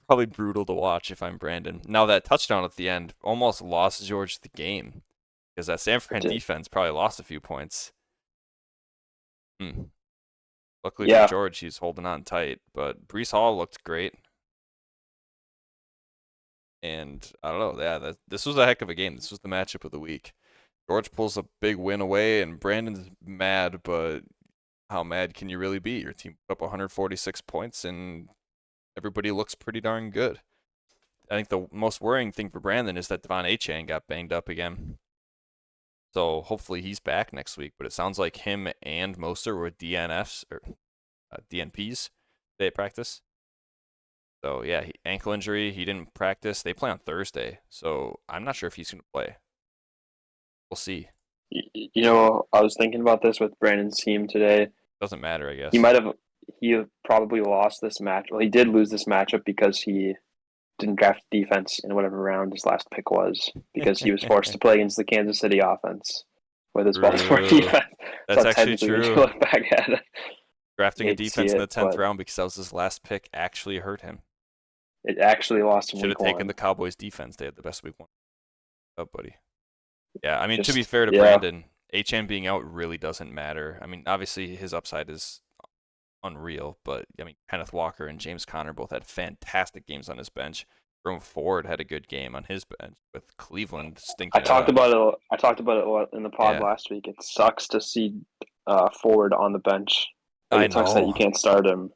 Probably brutal to watch if I'm Brandon. Now that touchdown at the end almost lost George the game because that San Fran defense probably lost a few points. Luckily for George, he's holding on tight. But Breece Hall looked great. And I don't know. Yeah, this was a heck of a game. This was the matchup of the week. George pulls a big win away, and Brandon's mad, but how mad can you really be? Your team put up 146 points, and everybody looks pretty darn good. I think the most worrying thing for Brandon is that Devon Achane got banged up again. So hopefully he's back next week, but it sounds like him and Mostert were DNFs, or DNPs, they practice. So yeah, ankle injury, he didn't practice. They play on Thursday, so I'm not sure if he's going to play. We'll see. You know, I was thinking about this with Brandon's team today. Doesn't matter, I guess. He probably lost this match. Well, he did lose this matchup because he didn't draft defense in whatever round his last pick was, because he was forced to play against the Kansas City offense with his Baltimore defense. That's actually true. Look back at it. Drafting a defense in the 10th round because that was his last pick actually hurt him. It actually lost him. Should have taken the Cowboys defense. They had the best week 1. Oh, buddy. Yeah, I mean, to be fair to Brandon, Achane being out really doesn't matter. I mean, obviously his upside is unreal, but I mean, Kenneth Walker and James Conner both had fantastic games on his bench. Jerome Ford had a good game on his bench with Cleveland stinking. I talked about it in the pod last week. It sucks to see Ford on the bench. It sucks that you can't start him.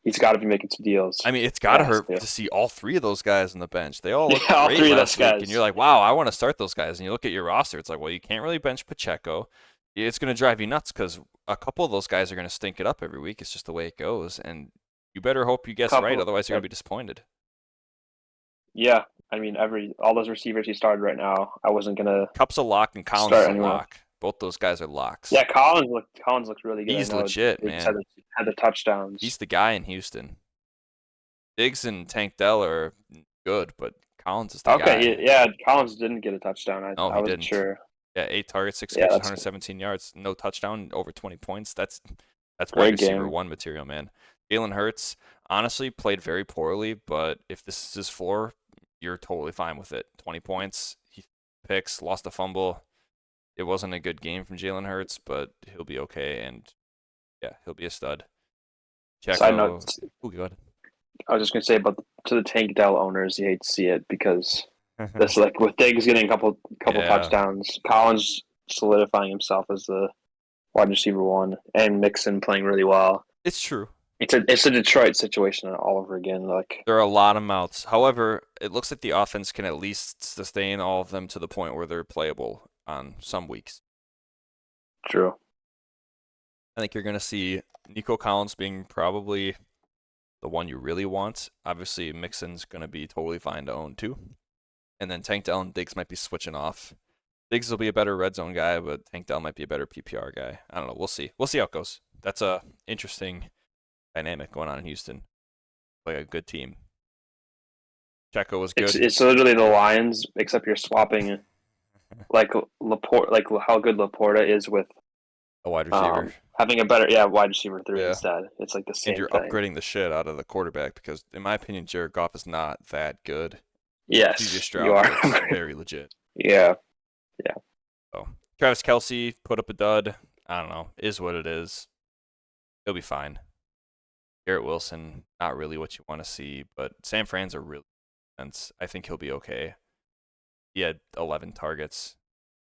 He's got to be making some deals. I mean, it's got to hurt to see all 3 of those guys on the bench. They all look great last week, and you're like, wow, I want to start those guys. And you look at your roster, it's like, well, you can't really bench Pacheco. It's going to drive you nuts because a couple of those guys are going to stink it up every week. It's just the way it goes, and you better hope you guess right, otherwise you're going to be disappointed. Yeah, I mean, all those receivers he started right now, I wasn't going to. Cup's a lock and Collins is a lock. Both those guys are locks. Yeah, Collins looked really good. He's I know legit, Diggs man. had the touchdowns. He's the guy in Houston. Diggs and Tank Dell are good, but Collins is the guy. Yeah, Collins didn't get a touchdown. No, I he wasn't didn't. sure. Yeah, 8 targets, 6 Yeah, catches, that's 117 yards, no touchdown, over 20 points. That's wide great receiver game. 1 material, man. Jalen Hurts honestly played very poorly, but if this is his floor, you're totally fine with it. 20 points, he picks, lost a fumble. It wasn't a good game from Jalen Hurts, but he'll be okay, and yeah, he'll be a stud. Side note, Ooh, good. I was just gonna say about to the Tank Dell owners, you hate to see it because this like with Diggs getting a couple Yeah. touchdowns, Collins solidifying himself as the wide receiver 1, and Mixon playing really well. It's true. It's a Detroit situation all over again. Like There are a lot of mouths. However, it looks like the offense can at least sustain all of them to the point where they're playable on some weeks. true. I think you're going to see Nico Collins being probably the one you really want. Obviously, Mixon's going to be totally fine to own too. And then Tank Dell and Diggs might be switching off. Diggs will be a better red zone guy, but Tank Dell might be a better PPR guy. I don't know. We'll see. We'll see how it goes. That's a interesting dynamic going on in Houston. Like a good team. Checo was good. It's literally the Lions, except you're swapping like Laporte, like how good Laporta is with a wide receiver. Having a better wide receiver 3 instead. It's like the same and you're thing. upgrading the shit out of the quarterback because, in my opinion, Jared Goff is not that good. Yes, CJ Stroud is very legit. Yeah. So Travis Kelce put up a dud. I don't know. Is what it is. He'll be fine. Garrett Wilson, not really what you want to see, but San Fran's a really defense. I think he'll be okay. He had 11 targets.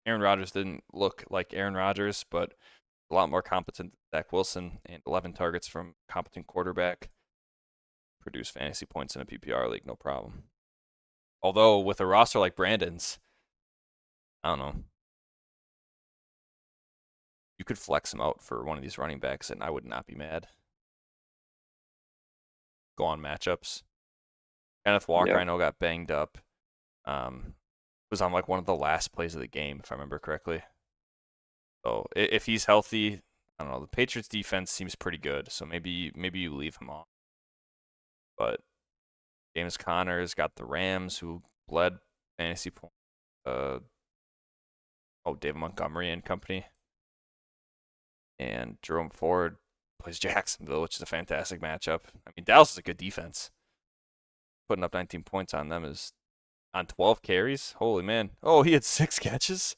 Aaron Rodgers didn't look like Aaron Rodgers, but a lot more competent than Zach Wilson, and 11 targets from competent quarterback. Produce fantasy points in a PPR league, no problem. Although with a roster like Brandon's, I don't know. You could flex him out for one of these running backs, and I would not be mad. Go on matchups. Kenneth Walker, I know, got banged up. Was on like one of the last plays of the game, if I remember correctly. So if he's healthy, I don't know. The Patriots defense seems pretty good, so maybe you leave him off. But James Conner's got the Rams, who led fantasy points. David Montgomery and company. And Jerome Ford plays Jacksonville, which is a fantastic matchup. I mean, Dallas is a good defense. Putting up 19 points on them is on 12 carries. Holy man. Oh, he had 6 catches.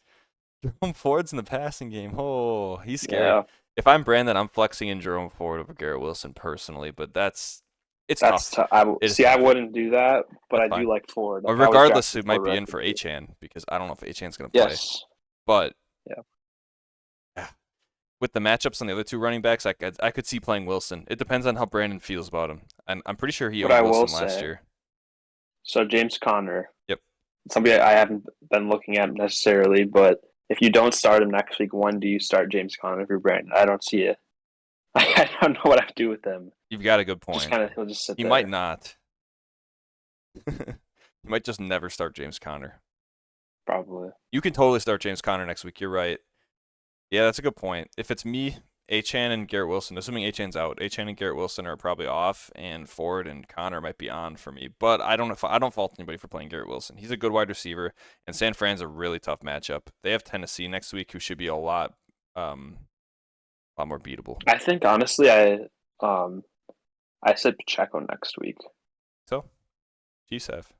Jerome Ford's in the passing game. Oh, he's scary. Yeah. If I'm Brandon, I'm flexing in Jerome Ford over Garrett Wilson personally, but it's tough. I wouldn't do that, but I do like Ford. Like, regardless, it might be in for Achane because I don't know if Achane's going to play. Yes. But yeah, with the matchups on the other 2 running backs, I could see playing Wilson. It depends on how Brandon feels about him. And I'm pretty sure he owned Wilson last year. So James Conner. Yep. Somebody I haven't been looking at necessarily, but if you don't start him next week, when do you start James Conner if you're Brandon? I don't see it. I don't know what I do with him. You've got a good point. He'll just sit there. He might not. You might just never start James Conner. Probably. You can totally start James Conner next week. You're right. Yeah, that's a good point. If it's me, Achane and Garrett Wilson, assuming Achane's out, Achane and Garrett Wilson are probably off, and Ford and Conner might be on for me. But I don't fault anybody for playing Garrett Wilson. He's a good wide receiver, and San Fran's a really tough matchup. They have Tennessee next week, who should be a lot more beatable. I think honestly, I said Pacheco next week. So, Chiefs have.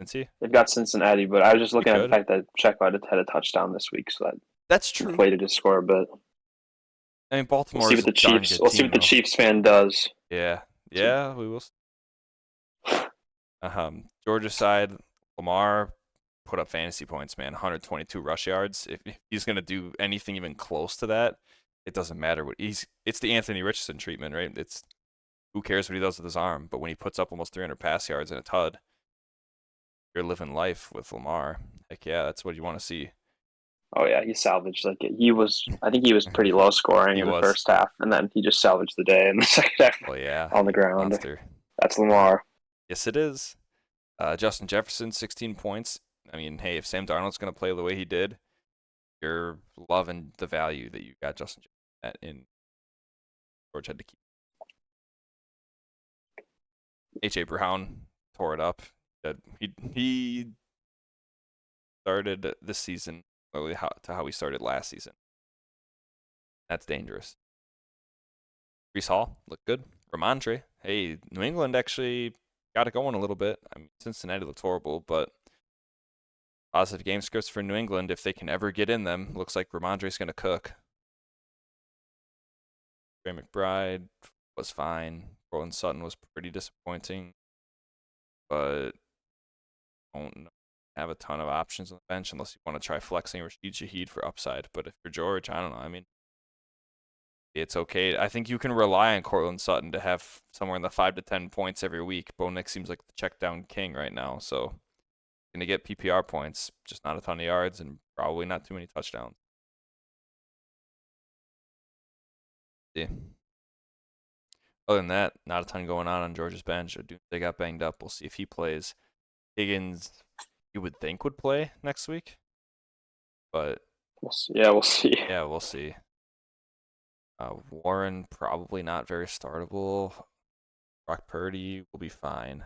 Cincy? They've got Cincinnati, but I was just looking at the fact that Pacheco had a touchdown this week, so that's true. Inflated his score a bit. I mean, Baltimore. We'll see what the Chiefs fan does. Yeah, we will. Georgia side, Lamar put up fantasy points, man. 122 rush yards. If he's gonna do anything even close to that, it doesn't matter what it's the Anthony Richardson treatment, right? It's who cares what he does with his arm, but when he puts up almost 300 pass yards in a TUD, you're living life with Lamar. Heck yeah, that's what you want to see. Oh yeah, he salvaged I think he was pretty low scoring in the first half, and then he just salvaged the day in the second half. Oh yeah, on the ground. Monster. That's Lamar. Yes, it is. Justin Jefferson, 16 points. I mean, hey, if Sam Darnold's going to play the way he did, you're loving the value that you got Justin Jefferson at in George had to keep. H.A. Brown tore it up. He started this season really to how he started last season. That's dangerous. Breece Hall looked good. Ramondre, hey, New England actually got it going a little bit. I mean, Cincinnati looked horrible, but positive game scripts for New England, if they can ever get in them, looks like Ramondre's going to cook. Trey McBride was fine. Courtland Sutton was pretty disappointing, but don't have a ton of options on the bench unless you want to try flexing Rashid Shaheed for upside. But if you're George, I don't know. I mean, it's okay. I think you can rely on Courtland Sutton to have somewhere in the 5 to 10 points every week. Bo Nix seems like the check down king right now, so going to get PPR points, just not a ton of yards and probably not too many touchdowns. Yeah. Other than that, not a ton going on Georgia's bench. They got banged up. We'll see if he plays. Higgins, you would think would play next week, but we'll see. We'll see. Yeah, we'll see. Warren probably not very startable. Brock Purdy will be fine.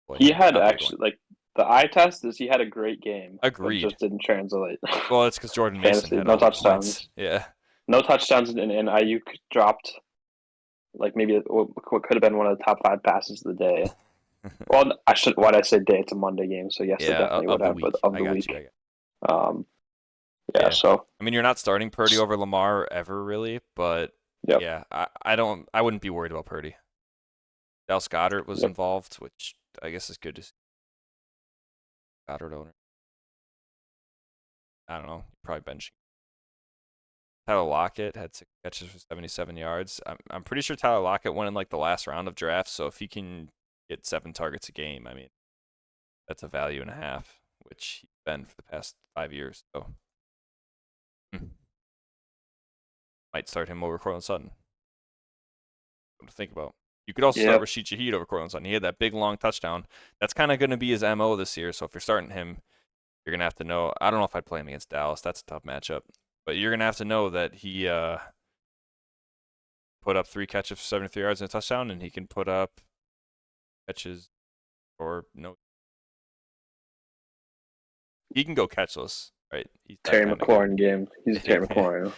Boy, he had actually like the eye test is he had a great game. Agreed. But it just didn't translate. Well, it's because Jordan Mason had no all touchdowns. Points. Yeah. No touchdowns, and Ayuk dropped like maybe what could have been one of the top 5 passes of the day. Well, why'd I say day? It's a Monday game, so yes, it definitely would have, but of the week. Yeah, so I mean, you're not starting Purdy over Lamar ever, really, but yeah, I wouldn't be worried about Purdy. Dallas Goedert was involved, which I guess is good to see. Goddard owner. I don't know, probably benching. Tyler Lockett had 6 catches for 77 yards. I'm pretty sure Tyler Lockett went in like the last round of drafts, so if he can get 7 targets a game, I mean, that's a value and a half, which he's been for the past 5 years. So might start him over Courtland Sutton. Something to think about. You could also start Rashid Shaheed over Courtland Sutton. He had that big long touchdown. That's kind of going to be his MO this year. So if you're starting him, you're going to have to know. I don't know if I'd play him against Dallas. That's a tough matchup. But you're going to have to know that he put up 3 catches for 73 yards and a touchdown, and he can put up catches or no. He can go catchless, right? He's Terry McLaurin game. He's Terry McLaurin.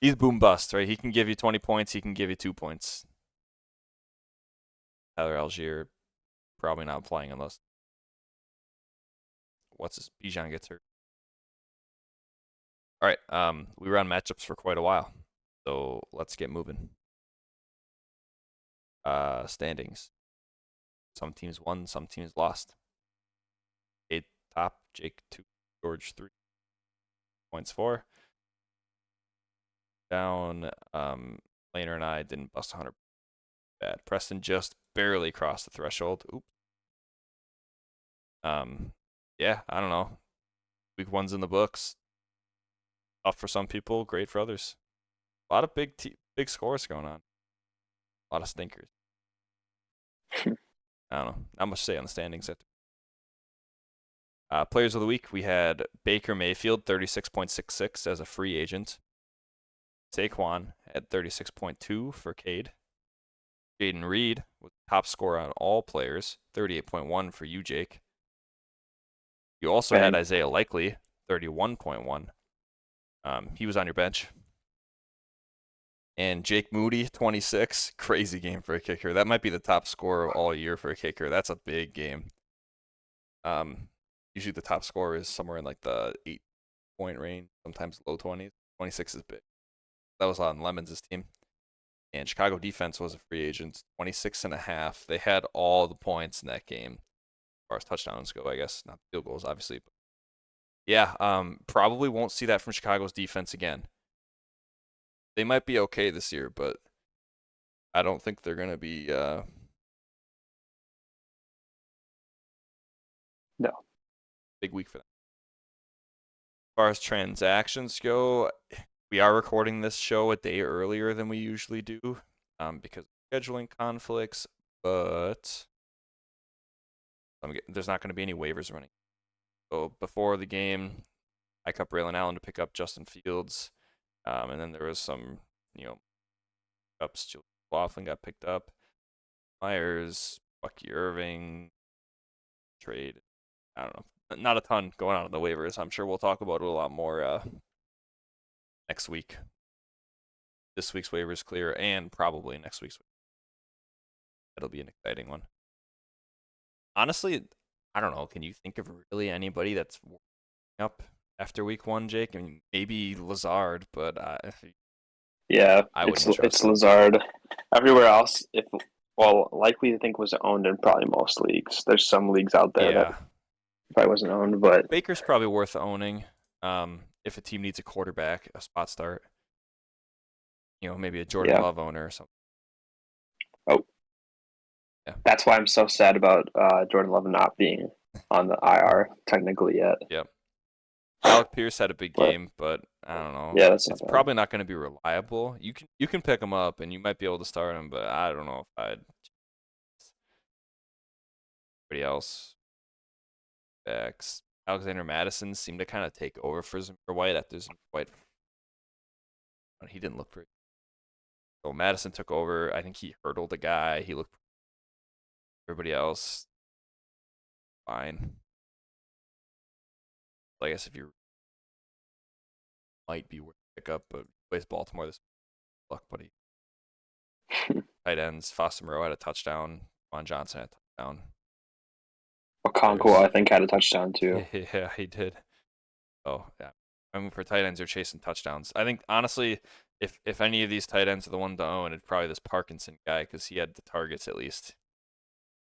He's boom bust, right? He can give you 20 points. He can give you 2 points. Tyler Algier probably not playing unless Bijan gets hurt. All right, we were on matchups for quite a while, so let's get moving. Standings. Some teams won, some teams lost. Cade top, Jake 2, George 3. Points 4. Down, Laner and I didn't bust 100. Bad. Preston just barely crossed the threshold. Oops. Yeah, I don't know. Week 1's in the books. Tough for some people, great for others. A lot of big scores going on. A lot of stinkers. I don't know. Not much to say on the standings. Players of the week, we had Baker Mayfield, 36.66 as a free agent. Saquon at 36.2 for Cade. Jaden Reed was top scorer on all players, 38.1 for you, Jake. You also had Isaiah Likely, 31.1. He was on your bench. And Jake Moody, 26. Crazy game for a kicker. That might be the top scorer all year for a kicker. That's a big game. Usually the top scorer is somewhere in like the 8-point range, sometimes low 20s. 26 is big. That was on Lemons' team. And Chicago defense was a free agent, 26.5. They had all the points in that game, as far as touchdowns go, I guess. Not field goals, obviously. But yeah, probably won't see that from Chicago's defense again. They might be okay this year, but I don't think they're going to be... No. Big week for them. As far as transactions go, we are recording this show a day earlier than we usually do because of scheduling conflicts, but there's not going to be any waivers running. So before the game, I kept Braylon Allen to pick up Justin Fields, and then there was some, ups. Julian Laughlin got picked up. Myers, Bucky Irving, trade. I don't know. Not a ton going on in the waivers. I'm sure we'll talk about it a lot more next week. This week's waivers clear, and probably next week's. It'll be an exciting one. Honestly, I don't know. Can you think of really anybody that's up after week 1, Jake? I mean, maybe Lazard, but Yeah, I wouldn't trust it's him. Lazard. Everywhere else, likely to think was owned in probably most leagues. There's some leagues out there that probably wasn't owned, but Baker's probably worth owning. If a team needs a quarterback, a spot start. Maybe a Jordan Love owner or something. Oh, yeah. That's why I'm so sad about Jordan Love not being on the IR technically yet. Yep. Alec Pierce had a big game, but I don't know. Yeah, it's probably not going to be reliable. You can pick him up and you might be able to start him, but I don't know if I'd. Anybody else? Backs. Alexander Madison seemed to kind of take over for Zamir White after Zamir White. He didn't look pretty. So Madison took over. I think he hurdled a guy. He looked. Everybody else, fine. I guess if you might be worth pick up, but plays Baltimore this luck, buddy. Tight ends. Foster Moreau had a touchdown. Juwan Johnson had a touchdown. Okonkwo, I think, had a touchdown too. Yeah, he did. Oh, yeah. I mean, for tight ends, you're chasing touchdowns. I think, honestly, if any of these tight ends are the one to own, it'd probably this Parkinson guy because he had the targets at least.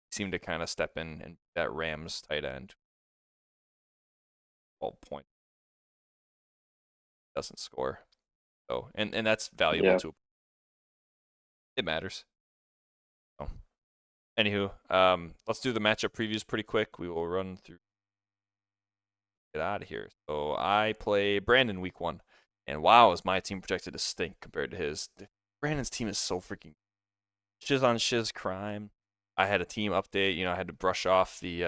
He seemed to kind of step in and that Rams tight end. 12 points. Doesn't score. So, and that's valuable too. It matters. So, anywho, let's do the matchup previews pretty quick. We will run through. Get out of here. So I play Brandon week 1, and wow, is my team projected to stink compared to his. Brandon's team is so freaking shiz on shiz crime. I had a team update. I had to brush off the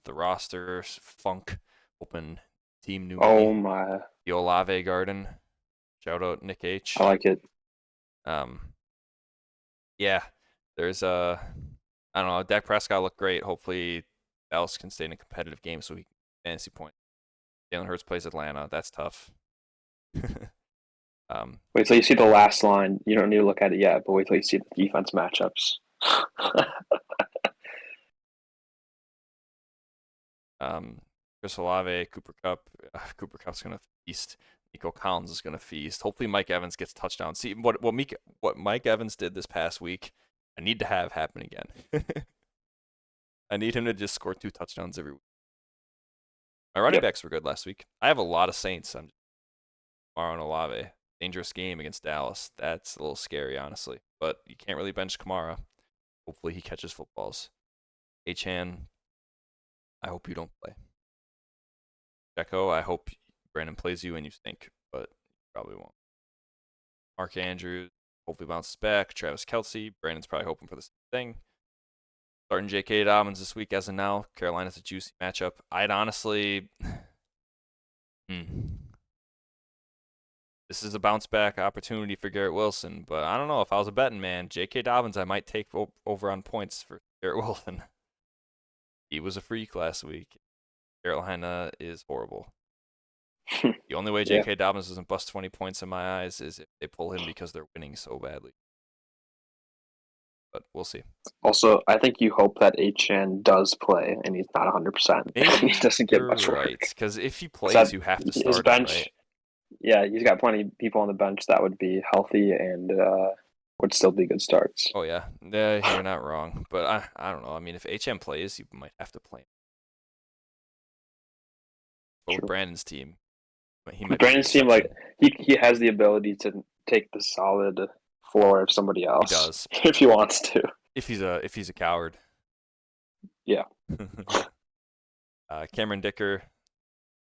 roster funk. Open team new. Oh my. The Olave Garden. Shout out Nick H. I like it. Yeah, there's I don't know. Dak Prescott looked great. Hopefully, Dallas can stay in a competitive game so he can fantasy point. Jalen Hurts plays Atlanta. That's tough. Wait till you see the last line. You don't need to look at it yet, but wait till you see the defense matchups. Chris Olave, Cooper Kupp. Cooper Kupp's gonna feast. Nico Collins is gonna feast. Hopefully, Mike Evans gets touchdown. See what Mike Evans did this past week. I need to have happen again. I need him to just score 2 touchdowns every week. My running backs were good last week. I have a lot of Saints. I'm Kamara and Olave. Dangerous game against Dallas. That's a little scary, honestly. But you can't really bench Kamara. Hopefully he catches footballs. Achan, I hope you don't play. Checo, I hope Brandon plays you and you stink, but you probably won't. Mark Andrews, hopefully bounces back. Travis Kelce, Brandon's probably hoping for the same thing. Starting J.K. Dobbins this week as of now. Carolina's a juicy matchup. I'd honestly... This is a bounce back opportunity for Garrett Wilson, but I don't know. If I was a betting man, J.K. Dobbins, I might take over on points for Garrett Wilson. He was a freak last week. Carolina is horrible. The only way J.K. Dobbins doesn't bust 20 points in my eyes is if they pull him because they're winning so badly. But we'll see. Also, I think you hope that Achan does play and he's not 100%. He doesn't get much work. Right, because if he plays, you have to start his bench. Him, right? Yeah, he's got plenty of people on the bench that would be healthy and would still be good starts. Oh yeah, you're not wrong. But I don't know. I mean, if HM plays, you might have to play him. But with Brandon's team, Brandon's team, like he has the ability to take the solid floor of somebody else. He does if he wants to. If he's a coward. Yeah. Cameron Dicker.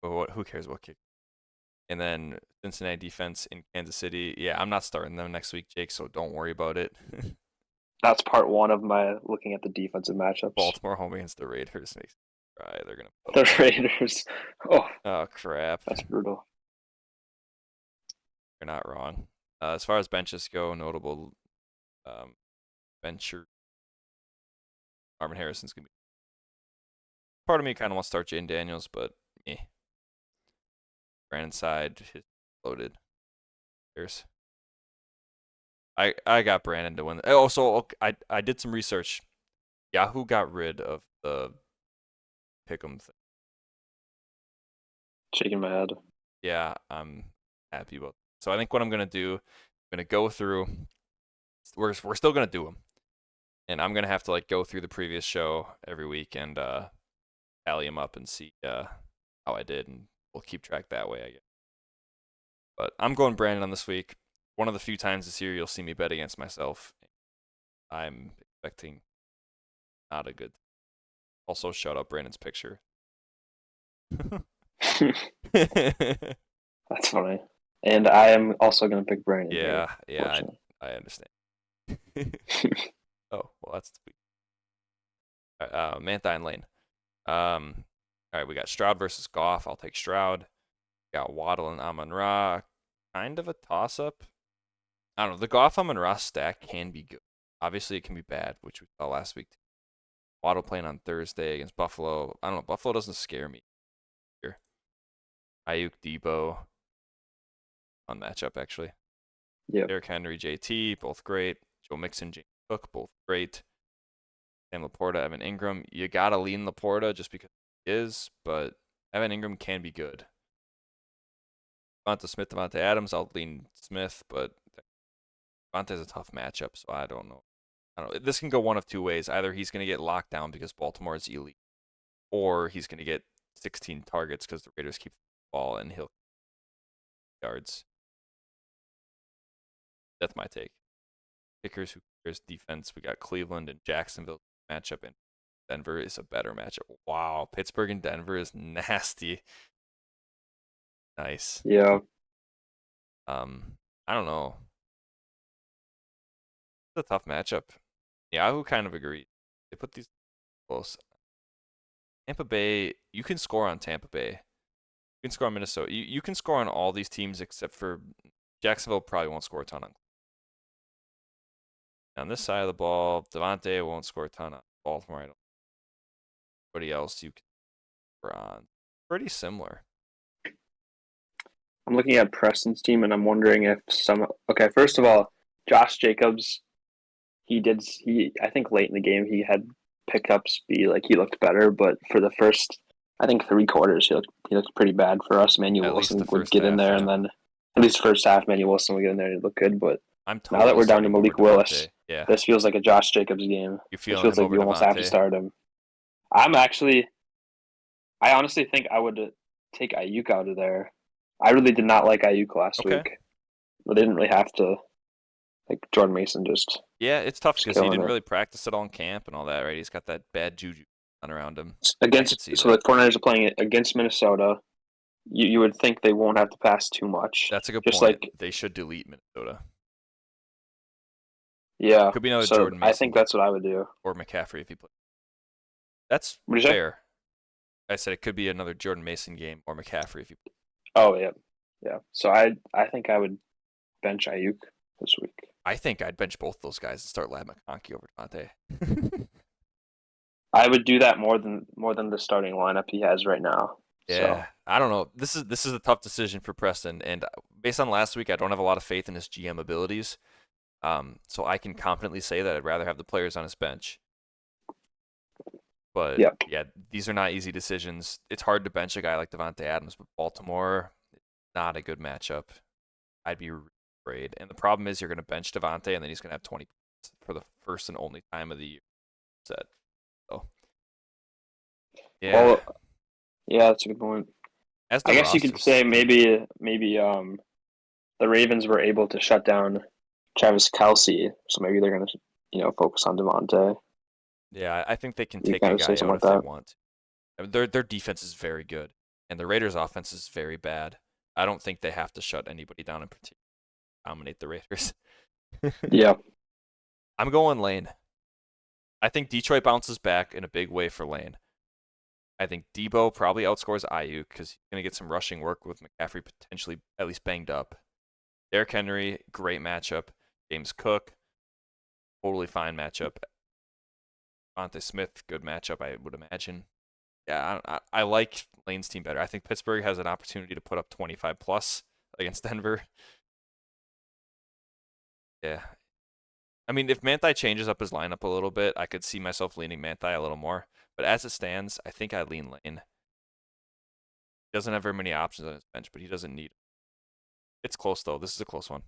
Who cares what kick? And then Cincinnati defense in Kansas City. Yeah, I'm not starting them next week, Jake, so don't worry about it. That's part 1 of my looking at the defensive matchups. Baltimore home against the Raiders makes me Right, they're gonna. The Raiders. Oh, Oh crap! that's brutal. You're not wrong. As far as benches go, notable bencher Marvin Harrison's gonna be. Part of me kind of wants to start Jane Daniels, but Brandon side is loaded. There's. I got Brandon to win. Oh, so I did some research. Yahoo got rid of the pick'em thing. Shaking my head. Yeah, I'm happy about. So I think what I'm gonna do, I'm gonna go through. We're still gonna do them, and I'm gonna have to like go through the previous show every week and tally them up and see how I did, and we'll keep track that way, I guess. But I'm going Brandon on this week. One of the few times this year you'll see me bet against myself. I'm expecting not a good. Also, shut up Brandon's picture. That's funny. And I am also going to pick Brandon. Yeah, here, I understand. Oh, well, that's sweet. Mantine and Lane. All right, we got Stroud versus Goff. I'll take Stroud. We got Waddle and Amon-Ra. Kind of a toss-up. I don't know. The Goff Amon-Ra stack can be good. Obviously, it can be bad, which we saw last week. Waddle playing on Thursday against Buffalo. I don't know. Buffalo doesn't scare me here. Ayuk, Debo. Fun matchup, actually. Yeah. Derrick Henry, JT, both great. Joe Mixon, James Cook, both great. Sam Laporta, Evan Ingram. You gotta lean Laporta just because he is, but Evan Ingram can be good. Devonta Smith, Devonta Adams, I'll lean Smith, but Devonta's a tough matchup, so I don't know. This can go one of two ways. Either he's gonna get locked down because Baltimore is elite, or he's gonna get 16 targets because the Raiders keep the ball and he'll yards. That's my take. Kickers, who cares? Defense, we got Cleveland and Jacksonville matchup, and Denver is a better matchup. Wow, Pittsburgh and Denver is nasty. Nice. Yeah. I don't know. It's a tough matchup. Yahoo kind of agreed. They put these close. Tampa Bay, you can score on Tampa Bay. You can score on Minnesota. You can score on all these teams except for Jacksonville. Probably won't score a ton on this side of the ball. Devontae won't score a ton on Baltimore. Anybody else you can score on? Pretty similar. I'm looking at Preston's team, and I'm wondering if Okay, first of all, Josh Jacobs, I think late in the game he had pickups be like he looked better, but for the first, I think 3 quarters he looked pretty bad for us. Manuel Wilson would get in there, and then at least first half Manuel Wilson would get in there and he'd look good. But now that we're down to Malik Willis, this feels like a Josh Jacobs game. You feel it feels like you almost have to start him. I honestly think I would take Ayuk out of there. I really did not like Ayuk last week. But they didn't really have to. Like Jordan Mason just. Yeah, it's tough because he didn't really practice at all in camp and all that, right? He's got that bad juju around him. So the 49ers are playing it against Minnesota. You would think they won't have to pass too much. That's a good point. Like, they should delete Minnesota. Yeah. Could be another Jordan Mason. I think that's what I would do. Or McCaffrey if he plays. That's fair. I said it could be another Jordan Mason game or McCaffrey if he plays. Oh, yeah. Yeah. So I think I would bench Ayuk this week. I think I'd bench both those guys and start Ladd McConkey over Devontae. I would do that more than the starting lineup he has right now. Yeah, so. I don't know. This is a tough decision for Preston, and based on last week, I don't have a lot of faith in his GM abilities. So I can confidently say that I'd rather have the players on his bench. But yeah, these are not easy decisions. It's hard to bench a guy like Devontae Adams, but Baltimore, not a good matchup. I'd be afraid. And the problem is you're going to bench Devontae, and then he's going to have 20 points for the first and only time of the year. Set. So, yeah. Well, yeah, that's a good point. I guess you could say maybe the Ravens were able to shut down Travis Kelce, so maybe they're going to focus on Devontae. Yeah, I think they can take a guy out if they want. I mean, their defense is very good, and the Raiders' offense is very bad. I don't think they have to shut anybody down in particular. Dominate the Raiders. Yeah. I'm going Lane. I think Detroit bounces back in a big way for Lane. I think Debo probably outscores Ayuk because he's going to get some rushing work with McCaffrey potentially at least banged up. Derrick Henry, great matchup. James Cook, totally fine matchup. Devontae Smith, good matchup, I would imagine. Yeah, I like Lane's team better. I think Pittsburgh has an opportunity to put up 25 plus against Denver. Yeah. I mean, if Manti changes up his lineup a little bit, I could see myself leaning Manti a little more. But as it stands, I think I lean Lane. He doesn't have very many options on his bench, but he doesn't need. It's close though. This is a close one.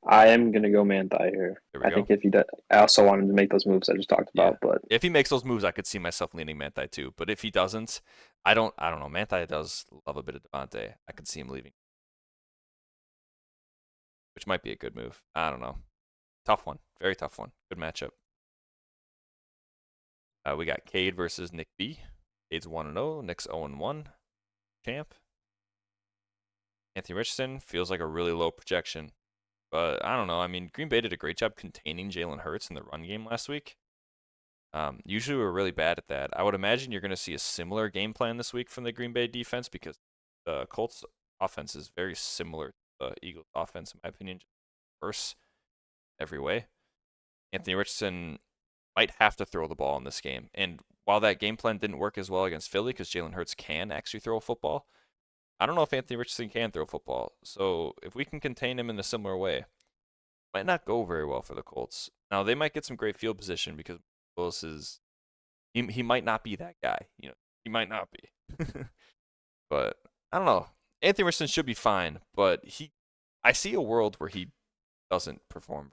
I am gonna go Manti here. There we I go. think if he does, I also want him to make those moves I just talked about. But if he makes those moves, I could see myself leaning Manti too. But if he doesn't, I don't know. Manti does love a bit of Devontae. I could see him leaving, which might be a good move. I don't know. Tough one. Very tough one. Good matchup. We got Cade versus Nick B. Cade's 1-0. Nick's 0-1. Champ. Anthony Richardson feels like a really low projection. But I don't know. I mean, Green Bay did a great job containing Jalen Hurts in the run game last week. Usually we're really bad at that. I would imagine you're going to see a similar game plan this week from the Green Bay defense because the Colts offense is very similar to the Eagles offense, in my opinion, just worse every way. Anthony Richardson might have to throw the ball in this game. And while that game plan didn't work as well against Philly because Jalen Hurts can actually throw a football, I don't know if Anthony Richardson can throw a football. So if we can contain him in a similar way, it might not go very well for the Colts. Now, they might get some great field position because Willis is he might not be that guy. He might not be. But I don't know. Anthony Richardson should be fine, but I see a world where he doesn't perform.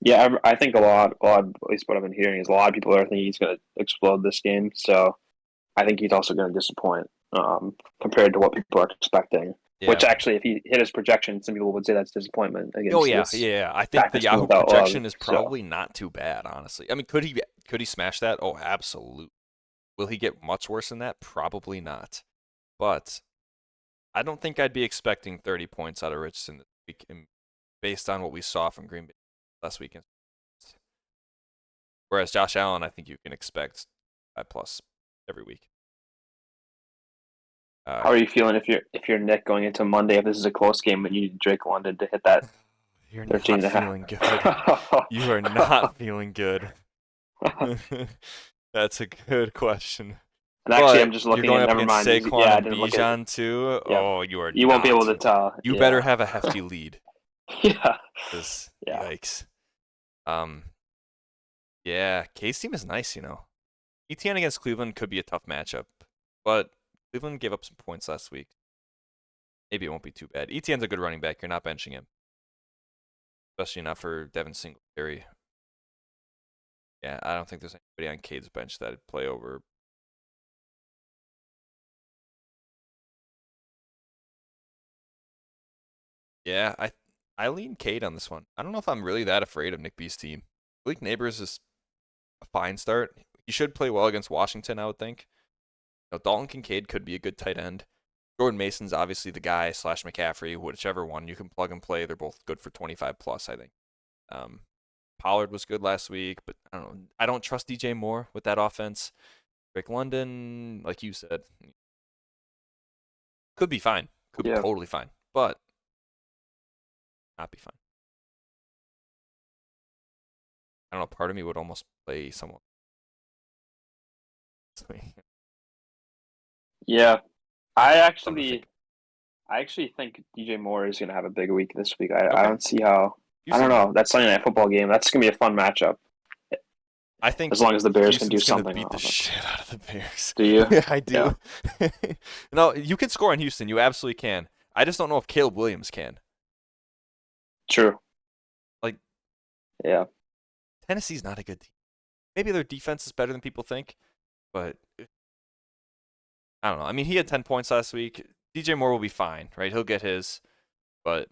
yeah, I think a lot, at least what I've been hearing is a lot of people are thinking he's going to explode this game. So I think he's also going to disappoint compared to what people are expecting. Yeah. Which actually, if he hit his projection, some people would say that's disappointment. Against yeah. I think the Yahoo projection is probably not too bad, honestly. I mean, could he smash that? Oh, absolutely. Will he get much worse than that? Probably not. But I don't think I'd be expecting 30 points out of Richardson this week based on what we saw from Green Bay last weekend. Whereas Josh Allen, I think you can expect 5+ every week. How are you feeling if you're Nick going into Monday? If this is a close game, but you need Drake London to hit that? You're not feeling good. You are not feeling good. That's a good question. And actually, I'm just looking. You're going at up never against mind. Saquon and Bijan too. Yeah. Oh, you are. You won't be able to tell. You better have a hefty lead. Yeah. Yikes. Yeah, K's team is nice, ETN against Cleveland could be a tough matchup, but Cleveland gave up some points last week. Maybe it won't be too bad. ETN's a good running back. You're not benching him, especially not for Devin Singletary. Yeah, I don't think there's anybody on Cade's bench that'd play over. Yeah, I lean Cade on this one. I don't know if I'm really that afraid of Nick B's team. Malik Neighbors is a fine start. He should play well against Washington, I would think. Dalton Kincaid could be a good tight end. Jordan Mason's obviously the guy / McCaffrey, whichever one you can plug and play. They're both good for 25+, I think. Pollard was good last week, but I don't know. I don't trust DJ Moore with that offense. Drake London, like you said, could be fine. Could be totally fine, but not be fine. I don't know. Part of me would almost play someone. Yeah, I actually think DJ Moore is going to have a big week this week. I don't see how. I don't know. That Sunday Night Football game, that's going to be a fun matchup. I think as long as the Bears Houston's can do something. Beat the shit out of the Bears. Do you? Yeah, I do. Yeah. No, you can score in Houston. You absolutely can. I just don't know if Caleb Williams can. True. Yeah. Tennessee's not a good team. Maybe their defense is better than people think, but I don't know. I mean, he had 10 points last week. DJ Moore will be fine, right? He'll get his, but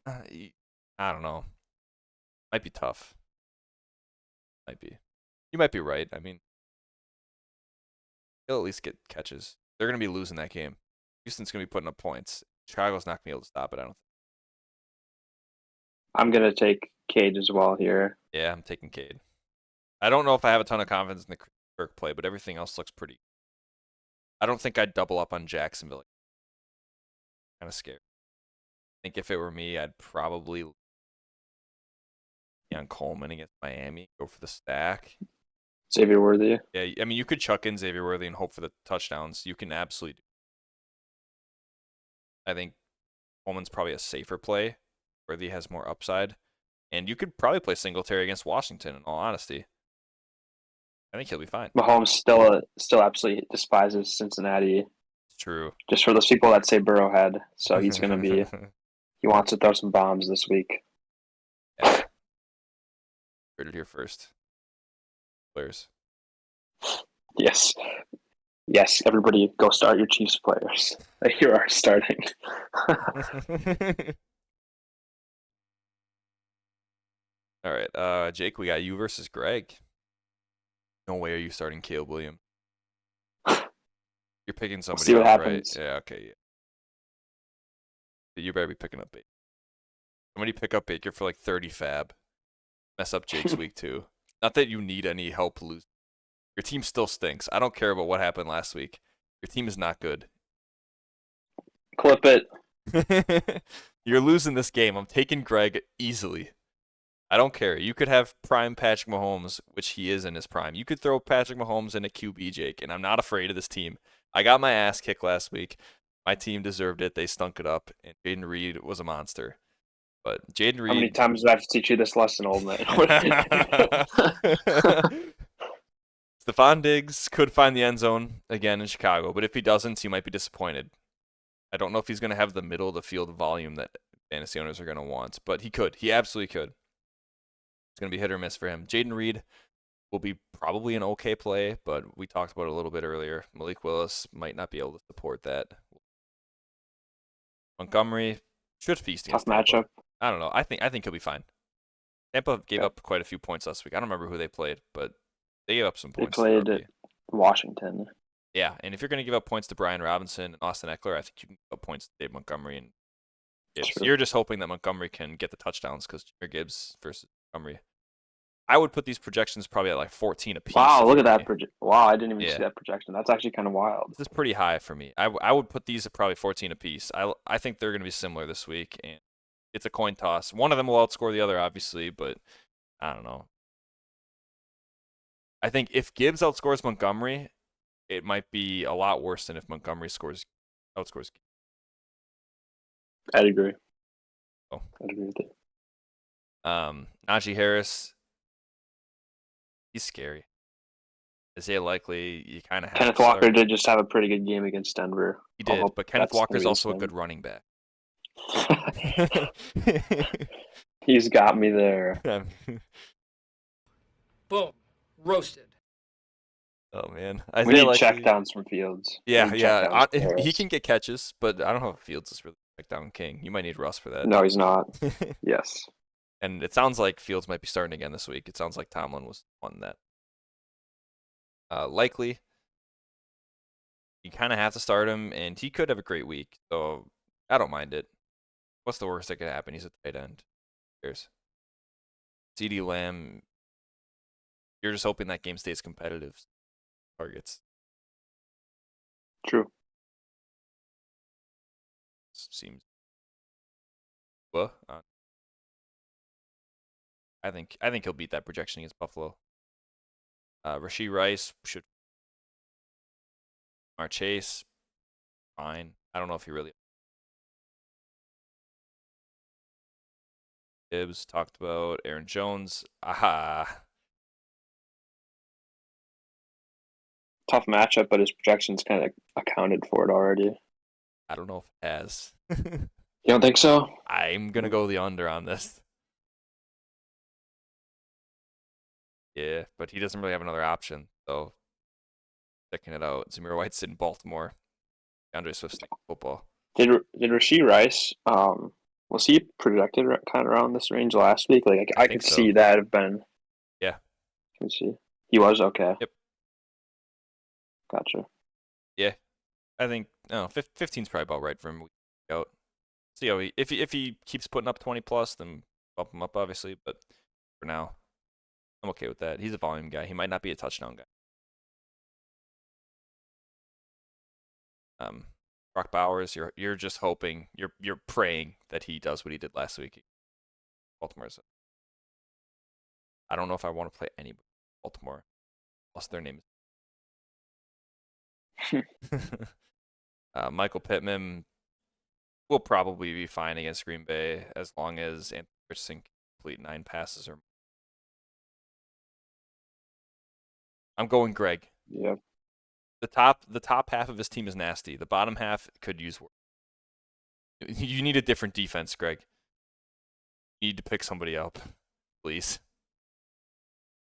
I don't know. Might be tough. Might be. You might be right. I mean, he'll at least get catches. They're going to be losing that game. Houston's going to be putting up points. Chicago's not going to be able to stop it, I don't think. I'm going to take Cade as well here. Yeah, I'm taking Cade. I don't know if I have a ton of confidence in the Kirk play, but everything else looks pretty. I don't think I'd double up on Jacksonville. Kind of scared. I think if it were me, I'd probably be on Coleman against Miami, go for the stack. Xavier Worthy. Yeah, I mean, you could chuck in Xavier Worthy and hope for the touchdowns. You can absolutely do. I think Coleman's probably a safer play. Worthy has more upside. And you could probably play Singletary against Washington, in all honesty. I think he'll be fine. Mahomes still absolutely despises Cincinnati. It's true. Just for those people that say Burrowhead. So he's going to be – he wants to throw some bombs this week. Yeah. Heard it here first. Players. Yes. Yes, everybody go start your Chiefs players. Here are starting. All right, Jake, we got you versus Greg. No way are you starting Caleb Williams. You're picking somebody see what up, happens. right? Yeah, okay, yeah. You better be picking up Baker. Somebody pick up Baker for like 30 fab. Mess up Jake's week 2. Not that you need any help losing. Your team still stinks. I don't care about what happened last week. Your team is not good. Clip it. You're losing this game. I'm taking Greg easily. I don't care. You could have prime Patrick Mahomes, which he is in his prime. You could throw Patrick Mahomes in a QB, Jake, and I'm not afraid of this team. I got my ass kicked last week. My team deserved it. They stunk it up, and Jaden Reed was a monster. But Jaden Reed... How many times do I have to teach you this lesson, old man? Stephon Diggs could find the end zone again in Chicago, but if he doesn't, you might be disappointed. I don't know if he's going to have the middle of the field volume that fantasy owners are going to want, but he could. He absolutely could. It's going to be hit or miss for him. Jaden Reed will be probably an okay play, but we talked about it a little bit earlier. Malik Willis might not be able to support that. Montgomery should feast against Tough matchup. I don't know. I think he'll be fine. Tampa gave up quite a few points last week. I don't remember who they played, but they gave up some points. They played Washington. Yeah, and if you're going to give up points to Brian Robinson and Austin Eckler, I think you can give up points to Dave Montgomery and Gibbs. True. You're just hoping that Montgomery can get the touchdowns because Gibbs versus Montgomery. I would put these projections probably at like 14 apiece. Wow, look at that wow, I didn't even Yeah. see that projection. That's actually kind of wild. This is pretty high for me. I would put these at probably 14 apiece. I think they're going to be similar this week, and it's a coin toss. One of them will outscore the other, obviously, but I don't know. I think if Gibbs outscores Montgomery, it might be a lot worse than if Montgomery outscores. I'd agree. Oh. I'd agree with you. Najee Harris, he's scary. Isaiah Likely, you kind of have Kenneth to Walker start. did just have a pretty good game against Denver. He did, but Kenneth Walker's also a good running back. He's got me there. Boom. Roasted. Oh, man. We need checkdowns from Fields. Yeah. He can get catches, but I don't know if Fields is really a checkdown king. You might need Russ for that. No, he's not. Yes. And it sounds like Fields might be starting again this week. It sounds like Tomlin was on that. Likely, you kind of have to start him, and he could have a great week, so I don't mind it. What's the worst that could happen? He's a tight end. Who cares? CeeDee Lamb, you're just hoping that game stays competitive. Targets. True. Seems. Well, I think he'll beat that projection against Buffalo. Rashee Rice should. Jamar Chase, fine. I don't know if he really. Gibbs talked about Aaron Jones. Aha. Tough matchup, but his projections kind of accounted for it already. I don't know if it has. You don't think so? I'm gonna go the under on this. Yeah, but he doesn't really have another option, so checking it out. Zamir White's in Baltimore. DeAndre Swift's in football. Did Rashee Rice? Was he projected kind of around this range last week? Like I could so. see that have been. Yeah. Can see. He was okay. Yep. Gotcha. Yeah, I think 15's probably about right for him. Out. See how if he keeps putting up 20 plus, then bump him up obviously. But for now, I'm okay with that. He's a volume guy. He might not be a touchdown guy. Brock Bowers, you're just hoping, you're praying that he does what he did last week. Baltimore's. I don't know if I want to play anybody. Baltimore, plus their name. Michael Pittman will probably be fine against Green Bay as long as Anthony Richardson can complete 9 passes or more. I'm going Greg. Yep. The top half of his team is nasty. The bottom half could use work. You need a different defense, Greg. You need to pick somebody up, please.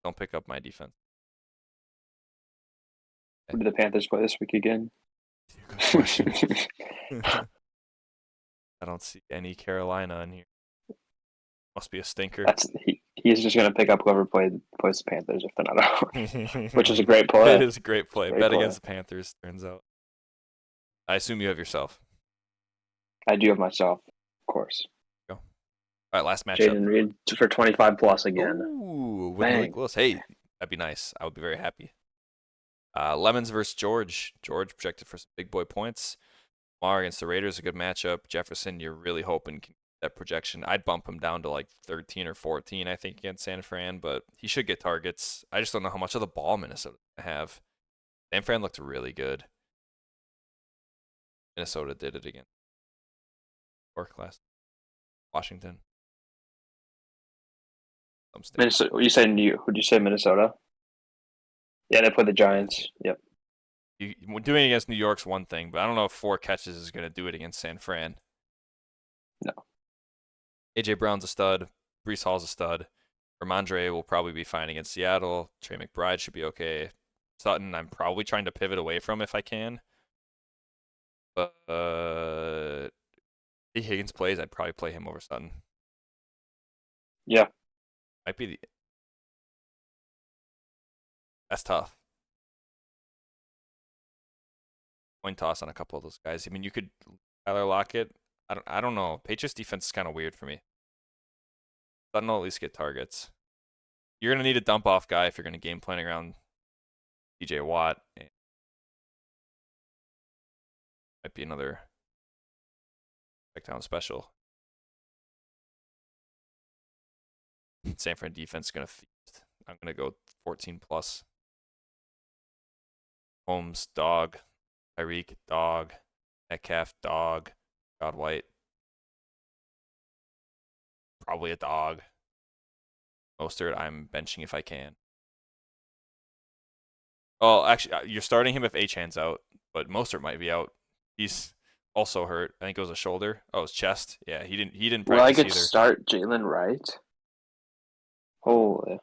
Don't pick up my defense. Who do the Panthers play this week again? Good question. I don't see any Carolina in here. Must be a stinker. He's just gonna pick up whoever plays the Panthers if they're not out, which is a great play. It is a great play. Great Bet play. against the Panthers. Turns out. I assume you have yourself. I do have myself, of course. Go. All right, last matchup. Jaden Reed for 25 plus again. Ooh, with Dang. Malik Willis. Hey, that'd be nice. I would be very happy. Lemons versus George. George projected for some big boy points. Lamar against the Raiders, a good matchup. Jefferson, you're really hoping can get that projection. I'd bump him down to like 13 or 14, I think, against San Fran, but he should get targets. I just don't know how much of the ball Minnesota have. San Fran looked really good. Minnesota did it again. Or class. Washington. Minnesota. You say Who'd you say Minnesota? Yeah, they play the Giants. Yep. Doing it against New York's one thing, but I don't know if 4 catches is going to do it against San Fran. No. A.J. Brown's a stud. Brees Hall's a stud. Ramondre will probably be fine against Seattle. Trey McBride should be okay. Sutton, I'm probably trying to pivot away from if I can. But if Higgins plays, I'd probably play him over Sutton. Yeah. Might be the... That's tough. Coin toss on a couple of those guys. I mean, you could Tyler Lockett. I don't know. Patriots defense is kind of weird for me. Sutton will at least get targets. You're gonna need a dump off guy if you're gonna game plan around TJ Watt. Might be another checkdown special. San Fran defense is gonna feast. I'm gonna go 14 plus. Holmes, dog. Tyreek, dog. Metcalf, dog. God White. Probably a dog. Mostert, I'm benching if I can. Oh, actually, you're starting him if Achan's out, but Mostert might be out. He's also hurt. I think it was a shoulder. Oh, his chest. Yeah, he didn't Will I practice get either. start Jalen Wright? Holy.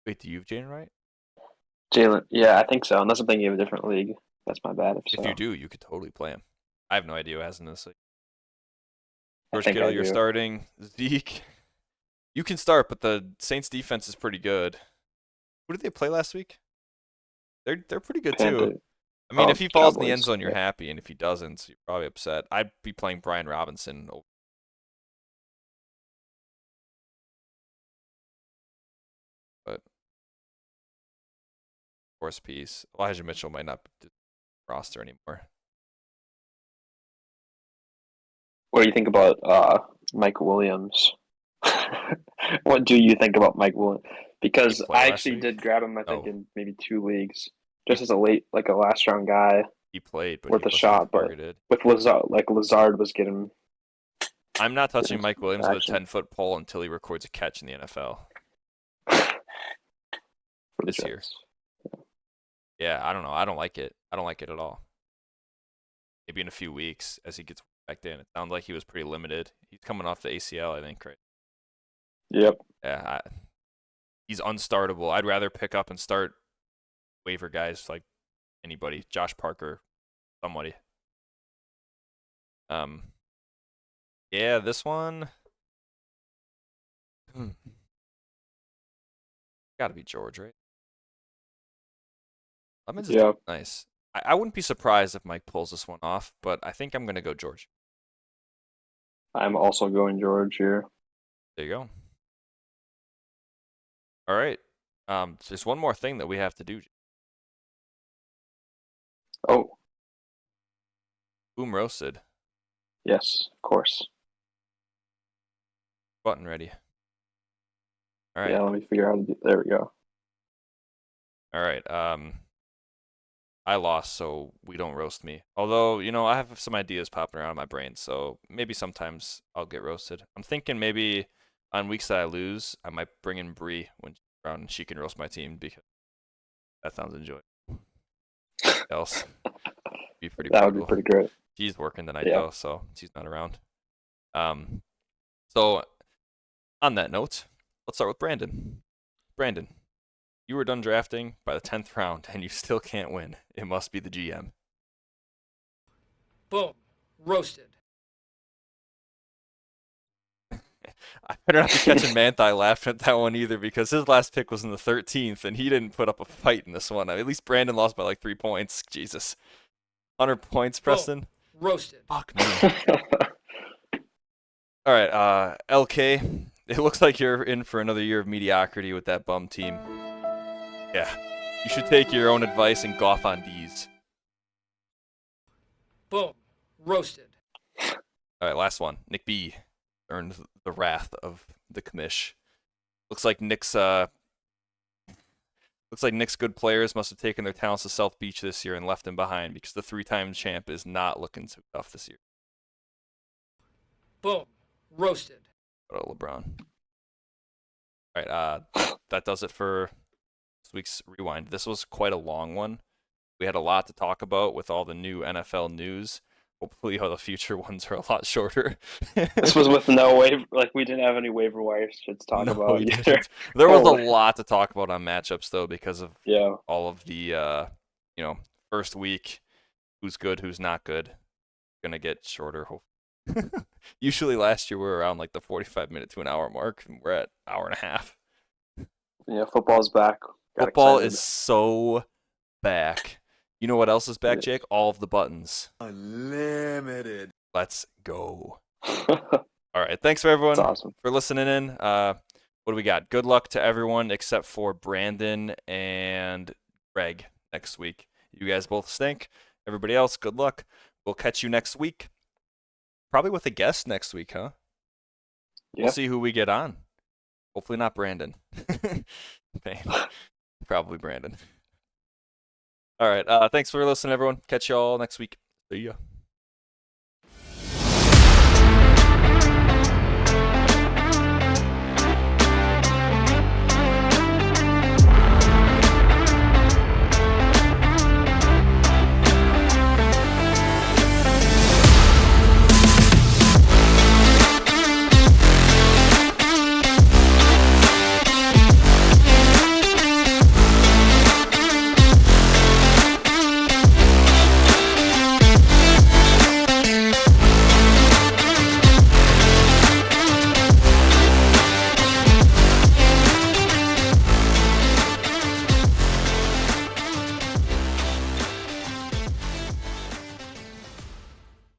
Wait, do you have Jalen Wright? Jalen, yeah, I think so. Unless I'm thinking of a different league. That's my bad. If you do, you could totally play him. I have no idea who has in this league. I George think Kittle, I you're do. starting. Zeke, you can start, but the Saints defense is pretty good. Who did they play last week? They're pretty good too. Panther. I mean, Oh, if he falls in the Cowboys, end zone, you're yeah. happy, and if he doesn't, you're probably upset. I'd be playing Brian Robinson. But horse piece. Elijah Mitchell might not be the roster anymore. What do you think about Mike Williams? What do you think about Mike Williams? Because He played I last actually week? did grab him, I think, Oh. in maybe 2 leagues. Just as a last round guy He played, but worth he a wasn't shot. But targeted. with Lazard, Lazard was getting I'm not touching Yes, Mike Williams with a action. 10-foot pole until he records a catch in the NFL. for the This year. Jets. Yeah, I don't know. I don't like it. I don't like it at all. Maybe in a few weeks as he gets back in. It sounds like he was pretty limited. He's coming off the ACL, I think, right? Yep. Yeah, he's unstartable. I'd rather pick up and start waiver guys like anybody. Josh Parker, somebody. Yeah, this one. Got to be George, right? Lemons is Yeah. nice. I wouldn't be surprised if Mike pulls this one off, but I think I'm going to go George. I'm also going George here. There you go. All right. There's one more thing that we have to do. Oh, Boom roasted. yes, of course. Button ready. All right. Yeah, let me figure out how to do. There we go. All right. I lost, so we don't roast me. Although, I have some ideas popping around in my brain, so maybe sometimes I'll get roasted. I'm thinking maybe on weeks that I lose, I might bring in Bree when she's around and she can roast my team because that sounds enjoyable. Else, be pretty That would be brutal. pretty great. She's working tonight Yeah. though, so she's not around. So on that note, let's start with Brandon. Brandon, you were done drafting by the 10th round and you still can't win. It must be the GM. Boom. Roasted. I better not be catching Manthai laughing at that one either because his last pick was in the 13th and he didn't put up a fight in this one. At least Brandon lost by like 3 points. Jesus. 100 points, Preston? Roasted. Fuck me. All right, LK, it looks like you're in for another year of mediocrity with that bum team. Yeah, you should take your own advice and golf on D's. Boom. Roasted. All right, last one. Nick B earned the wrath of the commish. Looks like Nick's good players must have taken their talents to South Beach this year and left him behind because the 3-time champ is not looking so tough this year. Boom. Roasted. What about LeBron? All right, that does it for this week's Rewind. This was quite a long one. We had a lot to talk about with all the new NFL news. Hopefully all the future ones are a lot shorter. This was with no waiver. Like, we didn't have any waiver wire shit to talk No, about we either. didn't. There was Oh. a lot to talk about on matchups, though, because of Yeah. all of the, first week, who's good, who's not good. Gonna get shorter. Usually last year we were around like the 45-minute to an hour mark, and we're at an hour and a half. Yeah, football's back. Got Football excited. is so back. You know what else is back, Yeah. Jake? All of the buttons. Unlimited. Let's go. All right. Thanks for everyone That's awesome. for listening in. What do we got? Good luck to everyone except for Brandon and Greg next week. You guys both stink. Everybody else, good luck. We'll catch you next week. Probably with a guest next week, huh? Yeah. We'll see who we get on. Hopefully not Brandon. Pain. Probably Brandon. All right. Thanks for listening, everyone. Catch you all next week. See ya.